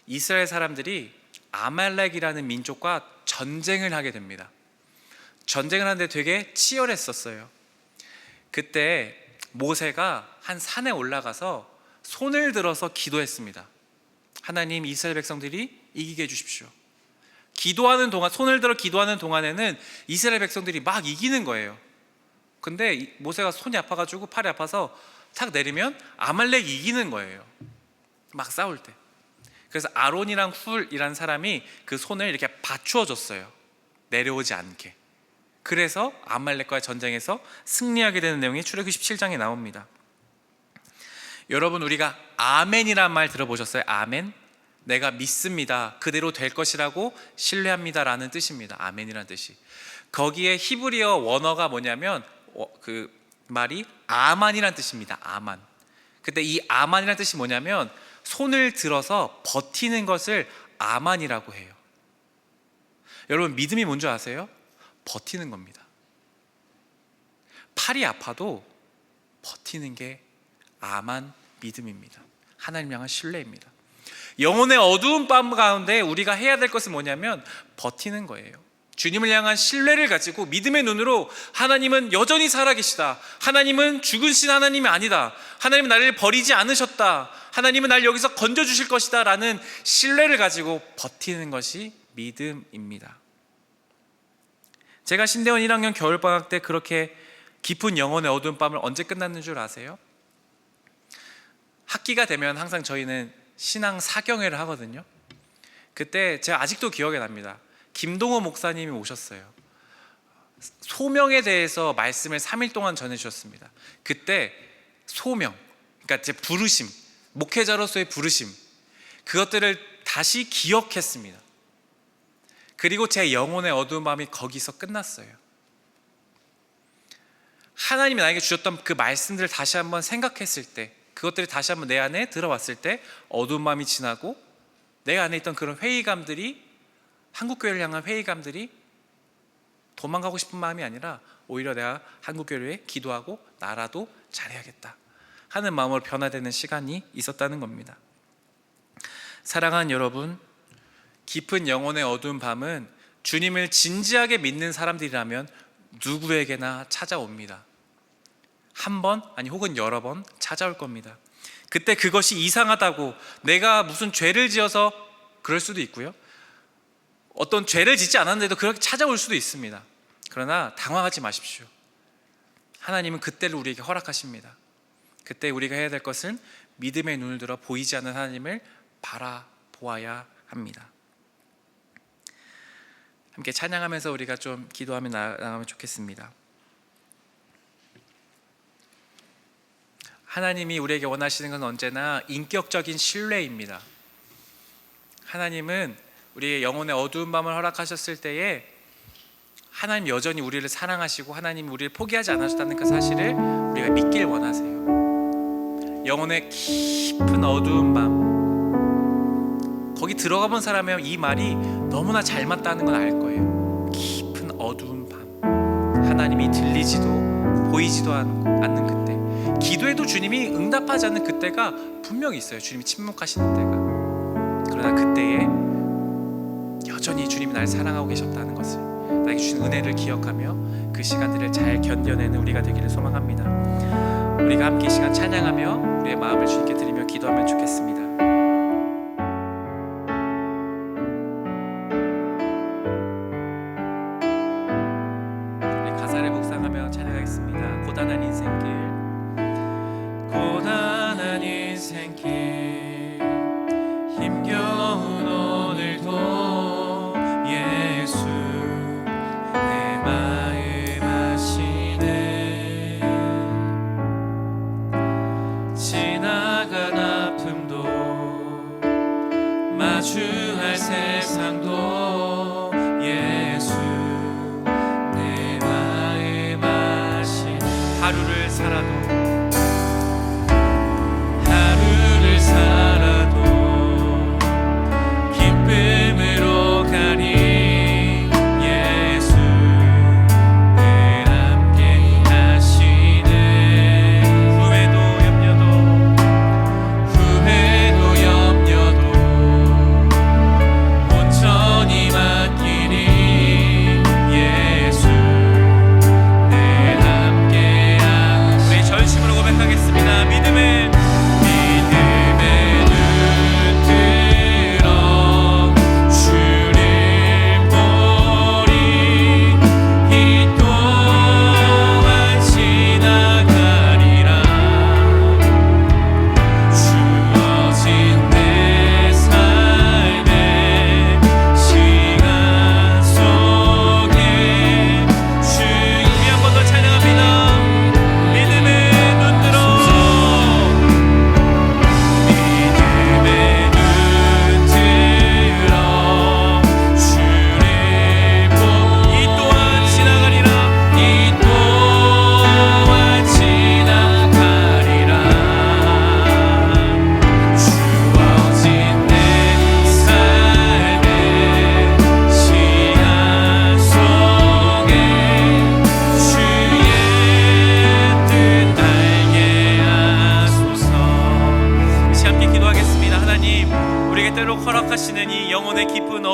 이스라엘 사람들이 아말렉이라는 민족과 전쟁을 하게 됩니다. 전쟁을 하는데 되게 치열했었어요. 그때 모세가 한 산에 올라가서 손을 들어서 기도했습니다. 하나님, 이스라엘 백성들이 이기게 해주십시오. 기도하는 동안, 손을 들어 기도하는 동안에는 이스라엘 백성들이 막 이기는 거예요. 근데 모세가 손이 아파가지고 팔이 아파서 탁 내리면 아말렉이 이기는 거예요. 막 싸울 때. 그래서 아론이랑 훌이라는 사람이 그 손을 이렇게 받추어 줬어요. 내려오지 않게. 그래서 아말렉과의 전쟁에서 승리하게 되는 내용이 출애굽기 17장에 나옵니다. 여러분, 우리가 아멘이란 말 들어보셨어요? 아멘? 내가 믿습니다, 그대로 될 것이라고 신뢰합니다 라는 뜻입니다. 아멘이란 뜻이. 거기에 히브리어 원어가 뭐냐면 그 말이 아만이란 뜻입니다. 아만. 근데 이 아만이란 뜻이 뭐냐면 손을 들어서 버티는 것을 아만이라고 해요. 여러분, 믿음이 뭔지 아세요? 버티는 겁니다. 팔이 아파도 버티는 게 아만 믿음입니다. 하나님 향한 신뢰입니다. 영혼의 어두운 밤 가운데 우리가 해야 될 것은 뭐냐면 버티는 거예요. 주님을 향한 신뢰를 가지고 믿음의 눈으로 하나님은 여전히 살아계시다, 하나님은 죽으신 하나님이 아니다, 하나님은 나를 버리지 않으셨다, 하나님은 나를 여기서 건져주실 것이다 라는 신뢰를 가지고 버티는 것이 믿음입니다. 제가 신대원 1학년 겨울방학 때 그렇게 깊은 영혼의 어두운 밤을 언제 끝났는 줄 아세요? 학기가 되면 항상 저희는 신앙 사경회를 하거든요. 그때 제가 아직도 기억이 납니다. 김동호 목사님이 오셨어요. 소명에 대해서 말씀을 3일 동안 전해주셨습니다. 그때 소명, 그러니까 제 부르심, 목회자로서의 부르심, 그것들을 다시 기억했습니다. 그리고 제 영혼의 어두운 밤이 거기서 끝났어요. 하나님이 나에게 주셨던 그 말씀들을 다시 한번 생각했을 때, 그것들이 다시 한번 내 안에 들어왔을 때 어두운 밤이 지나고 내 안에 있던 그런 회의감들이, 한국교회를 향한 회의감들이 도망가고 싶은 마음이 아니라 오히려 내가 한국교회를 위해 기도하고 나라도 잘해야겠다 하는 마음으로 변화되는 시간이 있었다는 겁니다. 사랑하는 여러분, 깊은 영혼의 어두운 밤은 주님을 진지하게 믿는 사람들이라면 누구에게나 찾아옵니다. 한 번, 아니 혹은 여러 번 찾아올 겁니다. 그때 그것이 이상하다고, 내가 무슨 죄를 지어서 그럴 수도 있고요, 어떤 죄를 짓지 않았는데도 그렇게 찾아올 수도 있습니다. 그러나 당황하지 마십시오. 하나님은 그때를 우리에게 허락하십니다. 그때 우리가 해야 될 것은 믿음의 눈을 들어 보이지 않는 하나님을 바라보아야 합니다. 함께 찬양하면서 우리가 좀 기도하며 나가면 좋겠습니다. 하나님이 우리에게 원하시는 건 언제나 인격적인 신뢰입니다. 하나님은 우리의 영혼의 어두운 밤을 허락하셨을 때에 하나님 여전히 우리를 사랑하시고 하나님이 우리를 포기하지 않으셨다는 그 사실을 우리가 믿길 원하세요. 영혼의 깊은 어두운 밤, 거기 들어가 본 사람이면 이 말이 너무나 잘 맞다는 건 알 거예요. 깊은 어두운 밤, 하나님이 들리지도 보이지도 않는 그때, 기도해도 주님이 응답하지 않는 그때가 분명히 있어요. 주님이 침묵하시는 때가. 그러나 그때에 여전히 주님이 나를 사랑하고 계셨다는 것을, 나에게 주신 은혜를 기억하며 그 시간들을 잘 견뎌내는 우리가 되기를 소망합니다. 우리가 함께 이 시간 찬양하며 우리의 마음을 주님께 드리며 기도하면 좋겠습니다. 우리 가사를 묵상하며 찬양하겠습니다. 고단한 인생길, 고단한 인생길, 힘겨운 오늘도 예수 내 마음 아시네. 지나간 아픔도 마주할 세상도 예수 내 마음 아시네. 하루를 살아도 기쁨으로 가니 예수 늘 함께 하시네. 후회도 염려도 온전히 맡기니 예수 늘 함께 하시네. 우리 전심으로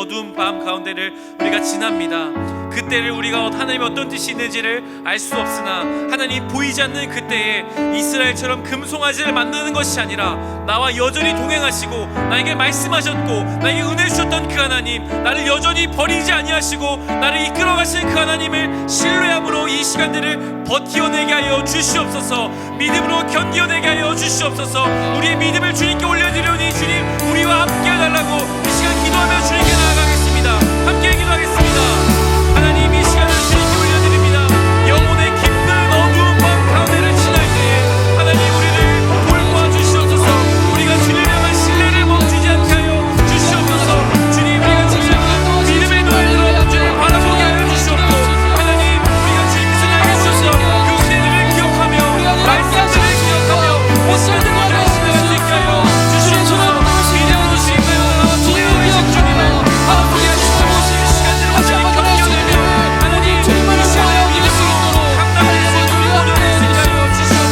어두운 밤 가운데를 우리가 지납니다. 그때를 우리가 하나님의 어떤 뜻이 있는지를 알 수 없으나 하나님 보이지 않는 그때에 이스라엘처럼 금송아지를 만드는 것이 아니라 나와 여전히 동행하시고 나에게 말씀하셨고 나에게 은혜 주셨던 그 하나님, 나를 여전히 버리지 아니하시고 나를 이끌어가시는 그 하나님을 신뢰함으로 이 시간들을 버티어내게 하여 주시옵소서. 믿음으로 견디어내게 하여 주시옵소서. 우리의 믿음을 주님께 올려드리오니 주님 우리와 함께 해달라고 이 시간 기도하며 주님께 나아가겠습니다. 함께 기도하겠습니다. 하나님 이 시간을 주님께 올려드립니다. 영혼의 깊은 어두운 밤 가운데를 지날 때에 하나님 우리를 돌보아 주시옵소서. 우리가 주님을 향한 신뢰를 멈추지 않게 하여 주시옵소서. 주님 우리가 주님을 향한 믿음의 눈으로 주님을 바라보게 하여 주시옵소서. 하나님 우리가 주님께서 향해 주셔서 그 은혜들을 기억하며 말씀들을 기억하며 모습을 모두를 지나갈 수 있게 하여 주시옵소서. 믿음으로 주님을 나와 동행하신 주님을 바라보게 하시옵소서. 이 시간들을 완전히 견뎌내며 하나님 이 시간을 믿음으로 감당할 수 있는 우리 모두를 수 있게 하여 주시옵소서.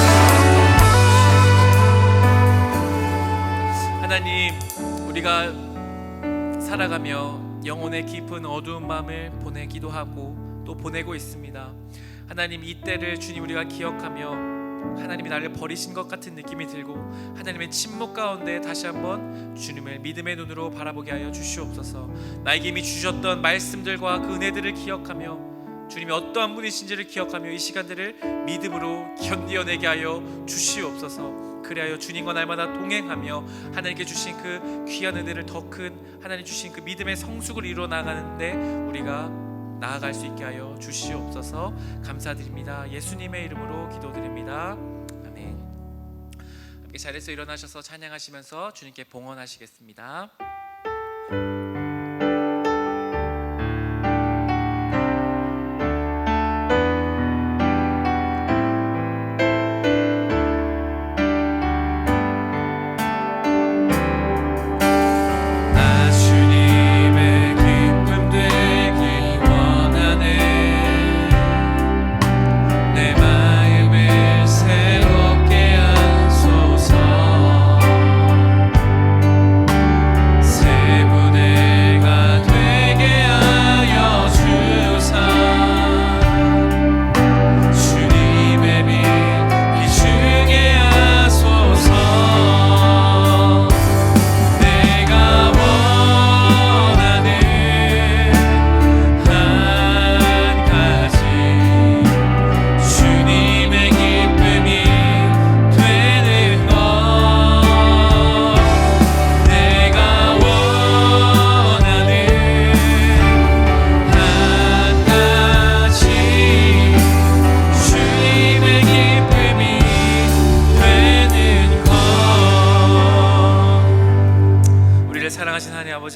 하나님 우리가 살아가며 영혼의 깊은 어두운 밤을 보내기도 하고 또 보내고 있습니다. 하나님 이 때를 주님 우리가 기억하며 하나님이 나를 버리신 것 같은 느낌이 들고 하나님의 침묵 가운데 다시 한번 주님을 믿음의 눈으로 바라보게 하여 주시옵소서. 나에게 이미 주셨던 말씀들과 그 은혜들을 기억하며 주님이 어떠한 분이신지를 기억하며 이 시간들을 믿음으로 견디어내게 하여 주시옵소서. 그리하여 주님과 날마다 동행하며 하나님께 주신 그 귀한 은혜를 더 큰 하나님 주신 그 믿음의 성숙을 이루어 나가는데 우리가 나아갈 수 있게 하여 주시옵소서. 감사드립니다. 예수님의 이름으로 기도드립니다. 아멘. 함께 자리에서 일어나셔서 찬양하시면서 주님께 봉헌하시겠습니다.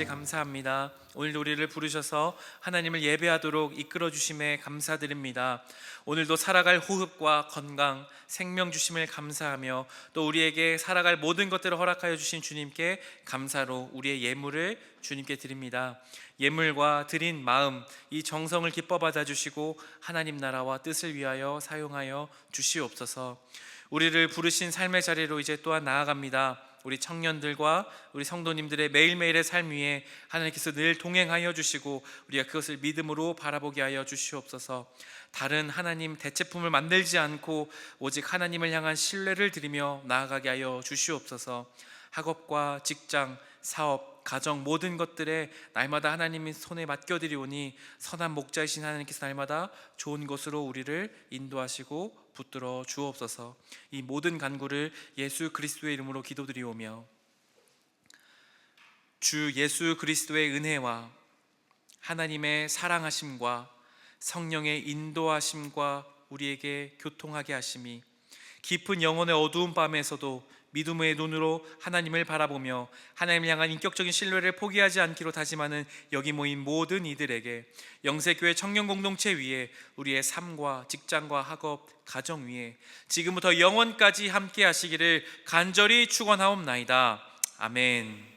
감사합니다. 오늘도 우리를 부르셔서 하나님을 예배하도록 이끌어 주심에 감사드립니다. 오늘도 살아갈 호흡과 건강, 생명 주심을 감사하며 또 우리에게 살아갈 모든 것들을 허락하여 주신 주님께 감사로 우리의 예물을 주님께 드립니다. 예물과 드린 마음, 이 정성을 기뻐 받아 주시고 하나님 나라와 뜻을 위하여 사용하여 주시옵소서. 우리를 부르신 삶의 자리로 이제 또한 나아갑니다. 우리 청년들과 우리 성도님들의 매일매일의 삶 위에 하나님께서 늘 동행하여 주시고 우리가 그것을 믿음으로 바라보게 하여 주시옵소서. 다른 하나님 대체품을 만들지 않고 오직 하나님을 향한 신뢰를 드리며 나아가게 하여 주시옵소서. 학업과 직장, 사업, 가정 모든 것들에 날마다 하나님의 손에 맡겨드리오니 선한 목자이신 하나님께서 날마다 좋은 곳으로 우리를 인도하시고 붙들어 주옵소서. 이 모든 간구를 예수 그리스도의 이름으로 기도드리오며 주 예수 그리스도의 은혜와 하나님의 사랑하심과 성령의 인도하심과 우리에게 교통하게 하심이 깊은 영혼의 어두운 밤에서도 믿음의 눈으로 하나님을 바라보며 하나님을 향한 인격적인 신뢰를 포기하지 않기로 다짐하는 여기 모인 모든 이들에게 영세교회 청년공동체 위에 우리의 삶과 직장과 학업, 가정 위에 지금부터 영원까지 함께 하시기를 간절히 축원하옵나이다. 아멘.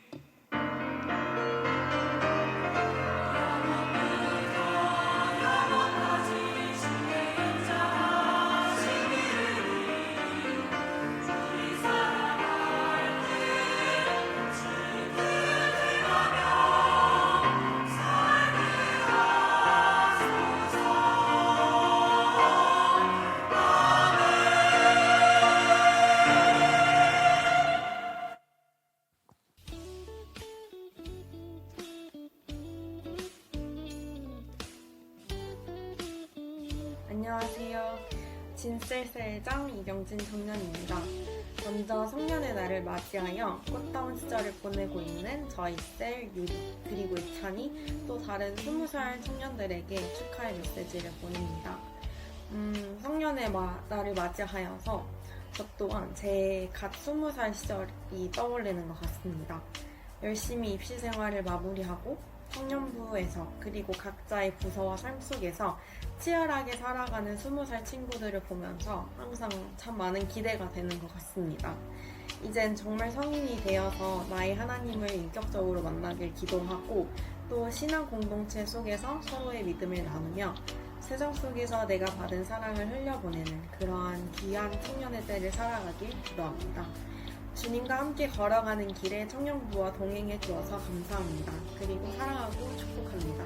진셀셀장 이경진 청년입니다. 먼저 성년의 날을 맞이하여 꽃다운 시절을 보내고 있는 저희 셀 유리 그리고 이찬이 또 다른 20살 청년들에게 축하의 메시지를 보냅니다. 성년의 날을 맞이하여서 저 또한 제 갓 20살 시절이 떠올리는 것 같습니다. 열심히 입시 생활을 마무리하고 청년부에서 그리고 각자의 부서와 삶 속에서 치열하게 살아가는 20살 친구들을 보면서 항상 참 많은 기대가 되는 것 같습니다. 이젠 정말 성인이 되어서 나의 하나님을 인격적으로 만나길 기도하고 또 신앙 공동체 속에서 서로의 믿음을 나누며 세상 속에서 내가 받은 사랑을 흘려보내는 그러한 귀한 청년의 때를 살아가길 기도합니다. 주님과 함께 걸어가는 길에 청년부와 동행해 주어서 감사합니다. 그리고 사랑하고 축복합니다.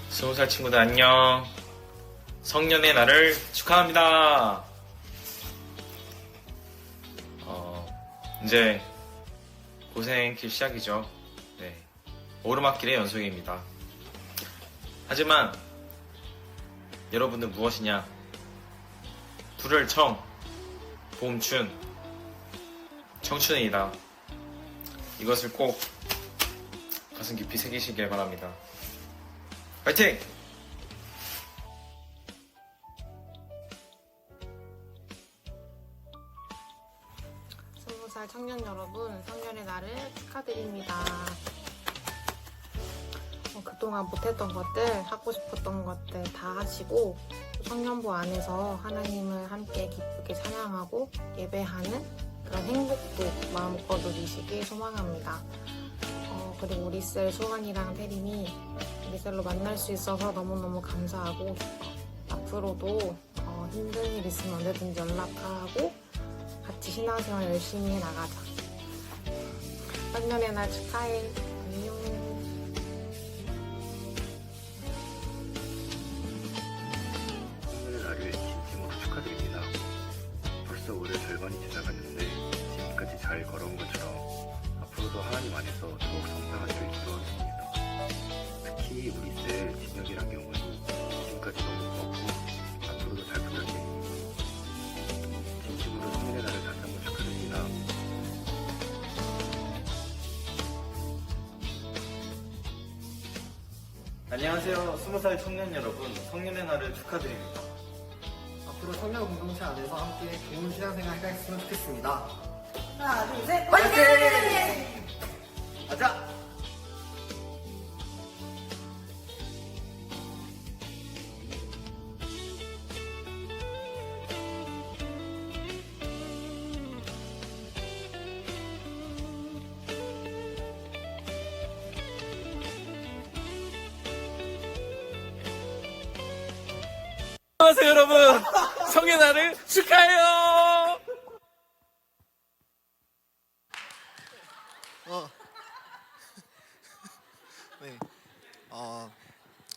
스무 살 친구들 안녕. 성년의 날을 축하합니다. 이제 고생길 시작이죠. 네, 오르막길의 연속입니다. 하지만 여러분은 무엇이냐? 불을 청, 봄춘, 청춘이다. 이것을 꼭 가슴 깊이 새기시길 바랍니다. 파이팅! 20살 청년 여러분, 성년의 날을 축하드립니다. 그동안 못했던 것들, 하고 싶었던 것들 다 하시고 청년부 안에서 하나님을 함께 기쁘게 찬양하고 예배하는 그런 행복도 마음껏 누리시길 소망합니다. 그리고 우리 셀 소환이랑 태림이 우리 셀로 만날 수 있어서 너무너무 감사하고 앞으로도 힘든 일 있으면 언제든지 연락하고 같이 신앙생활 열심히 해나가자. 성년의 날 축하해. 안녕. 성년의 날을 진심으로 축하드립니다. 벌써 올해 절반이 지나갔는데 지금까지 잘 걸어온 것처럼 앞으로도 하나님 안에서 더욱 성장하시길 기도하겠습니다. 특히 우리 셀 진혁이란 경우는 지금까지 너무 고맙고 앞으로도 잘 부탁드립니다. 진심으로 성년의 날을 다시 한번 축하드립니다. 안녕하세요. 20살 청년 여러분, 성년의 날을 축하드립니다. 앞으로 청년 공동체 안에서 함께 좋은 신앙생활 해갔으면 좋겠습니다. 하나, 둘, 셋, 화이팅! 가자! 안녕하세요 여러분. 성의 날을 축하해요. 네.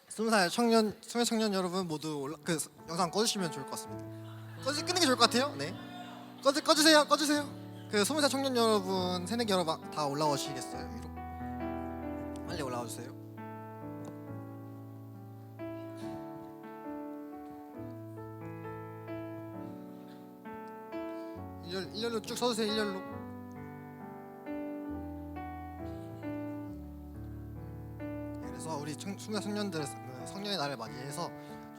20살 청년 여러분 모두 그 영상 꺼주시면 좋을 것 같습니다. 끄는 게 좋을 것 같아요. 네. 꺼주세요. 그 20살 청년 여러분, 새내기 여러분 다 올라오시겠어요? 위로. 빨리 올라와 주세요. 일렬로 쭉 서주세요. 일렬로. 그래서 우리 20살 청년들 성년의 날을 맞이해서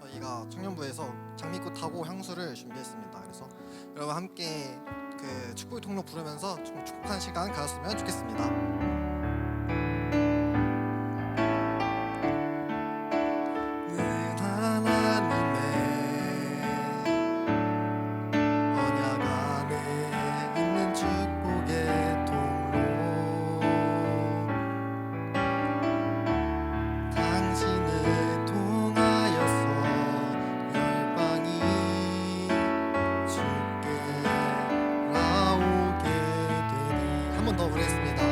저희가 청년부에서 장미꽃 타고 향수를 준비했습니다. 그래서 여러분 함께 그 축복의 통로 부르면서 축복한 시간 가졌으면 좋겠습니다. 더 부르겠습니다.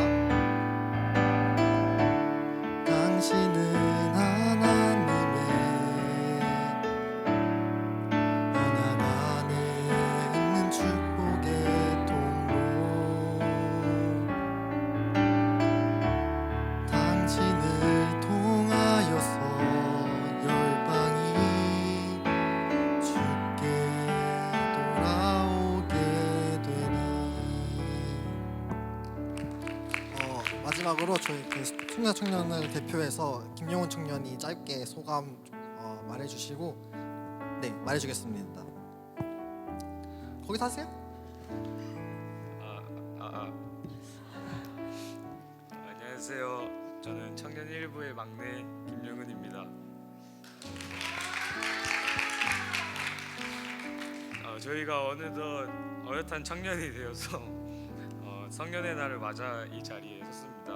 마지막으로 저희 그 숙녀 청년을 대표해서 김용훈 청년이 짧게 소감 말해주시고 네 말해주겠습니다. 거기 사세요? 안녕하세요. 저는 청년 1부의 막내 김용훈입니다. 저희가 어느덧 어엿한 청년이 되어서 성년의 날을 맞아 이 자리에 섰습니다.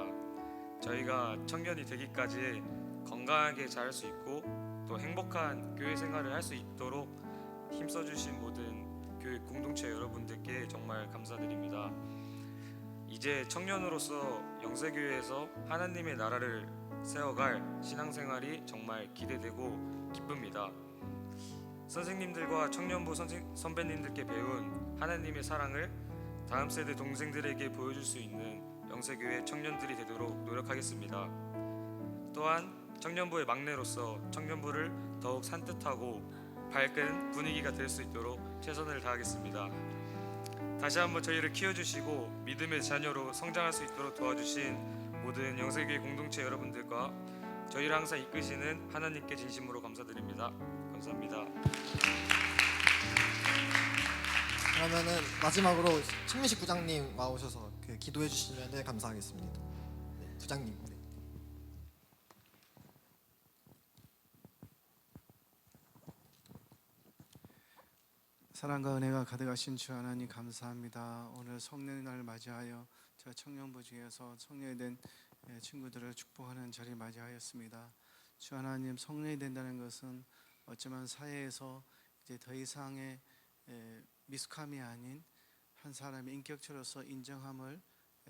저희가 청년이 되기까지 건강하게 자랄 수 있고 또 행복한 교회 생활을 할 수 있도록 힘써주신 모든 교회 공동체 여러분들께 정말 감사드립니다. 이제 청년으로서 영세교회에서 하나님의 나라를 세워갈 신앙생활이 정말 기대되고 기쁩니다. 선생님들과 청년부 선배님들께 배운 하나님의 사랑을 다음 세대 동생들에게 보여줄 수 있는 영세교회 청년들이 되도록 노력하겠습니다. 또한 청년부의 막내로서 청년부를 더욱 산뜻하고 밝은 분위기가 될 수 있도록 최선을 다하겠습니다. 다시 한번 저희를 키워주시고 믿음의 자녀로 성장할 수 있도록 도와주신 모든 영세교회 공동체 여러분들과 저희를 항상 이끄시는 하나님께 진심으로 감사드립니다. 감사합니다. 그러면은 마지막으로 신민식 부장님 나오셔서 기도해 주시면 감사하겠습니다. 네, 부장님. 네. 사랑과 은혜가 가득하신 주 하나님 감사합니다. 오늘 성령의 날을 맞이하여 저 청년부 중에서 성령이 된 친구들을 축복하는 자리를 맞이하였습니다. 주 하나님, 성령이 된다는 것은 어쩌면 사회에서 이제 더 이상의 미숙함이 아닌 한 사람의 인격체로서 인정함을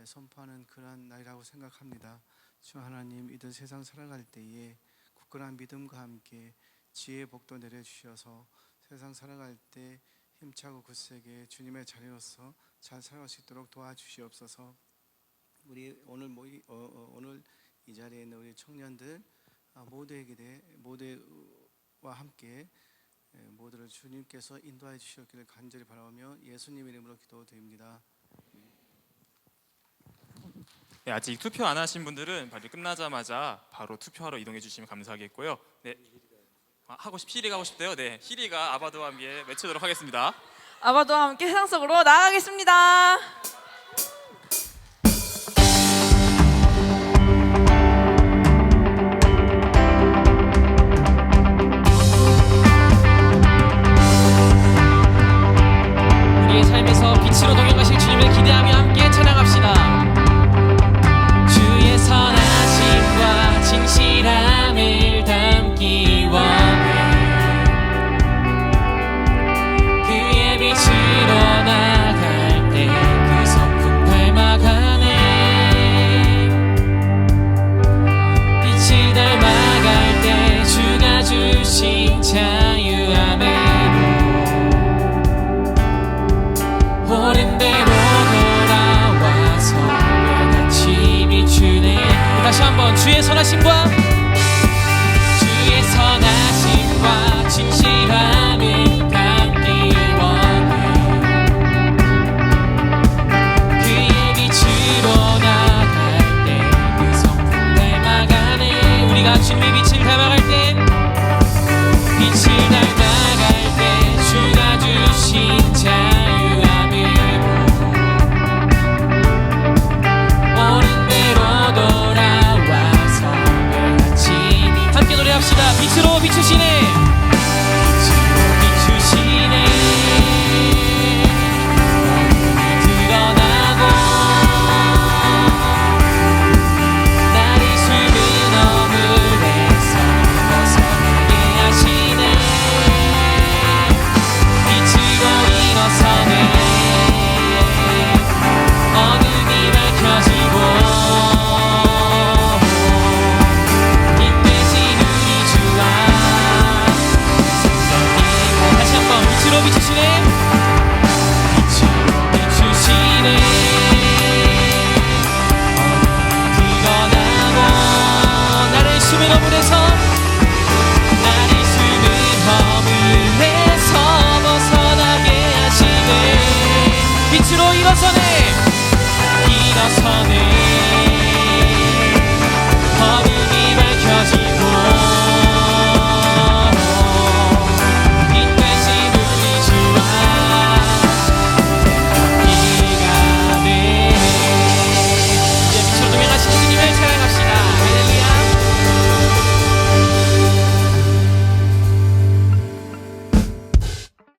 선포하는 그러한 날이라고 생각합니다. 주 하나님, 이들 세상 살아갈 때에 굳건한 믿음과 함께 지혜의 복도 내려주셔서 세상 살아갈 때 힘차고 굳세게 주님의 자리로서 잘 살아갈 수 있도록 도와주시옵소서. 우리 오늘 이 자리에 있는 우리 청년들 모두와 함께 모두를 주님께서 인도하여 주시옵기를 간절히 바라며 예수님 이름으로 기도드립니다. 네, 아직 투표 안 하신 분들은 발표 끝나자마자 바로 투표하러 이동해 주시면 감사하겠고요. 네, 시리가 하고 싶대요. 네, 시리가 아바도와 함께 외치도록 하겠습니다. 아바도와 함께 세상 속으로 나아가겠습니다. 우리의 삶에서 빛으로 동행하실 주님을 기대하며 함께 찬양합시다. 주의 선하심과 진실함을 담기 원해. 그의 빛으로 나갈 때 그 성품 닮아가네. 빛을 닮아갈 때 주가 주신 자유함으로 옳은 대로 돌아와서 같이 비추네. 다시 한번 주의 선하심과 진실함을 담기 원해. 그의 빛으로 나갈 때 그 성품 닮아가네. 우리가 주님의 빛을 닮아갈 때 빛을 닮아갈 때 주가 주신 자유함으로 옳은 대로 돌아와서 같이 함께 노래합시다. 빛으로 비추시네. 빛으로 비추시네. 드러나고 나를 숨은 어물에서 벗어나게 하시네. 빛으로 일어서네. 어둠이 밝혀지고 힘 대신 우리 주와 생각이고. 다시 한번 빛으로 비추시네. 빛으로 비추시네. 드러나고 나를 숨은 허물에서 벗어나게 하시네. 빛으로 일어서네. 일어서네.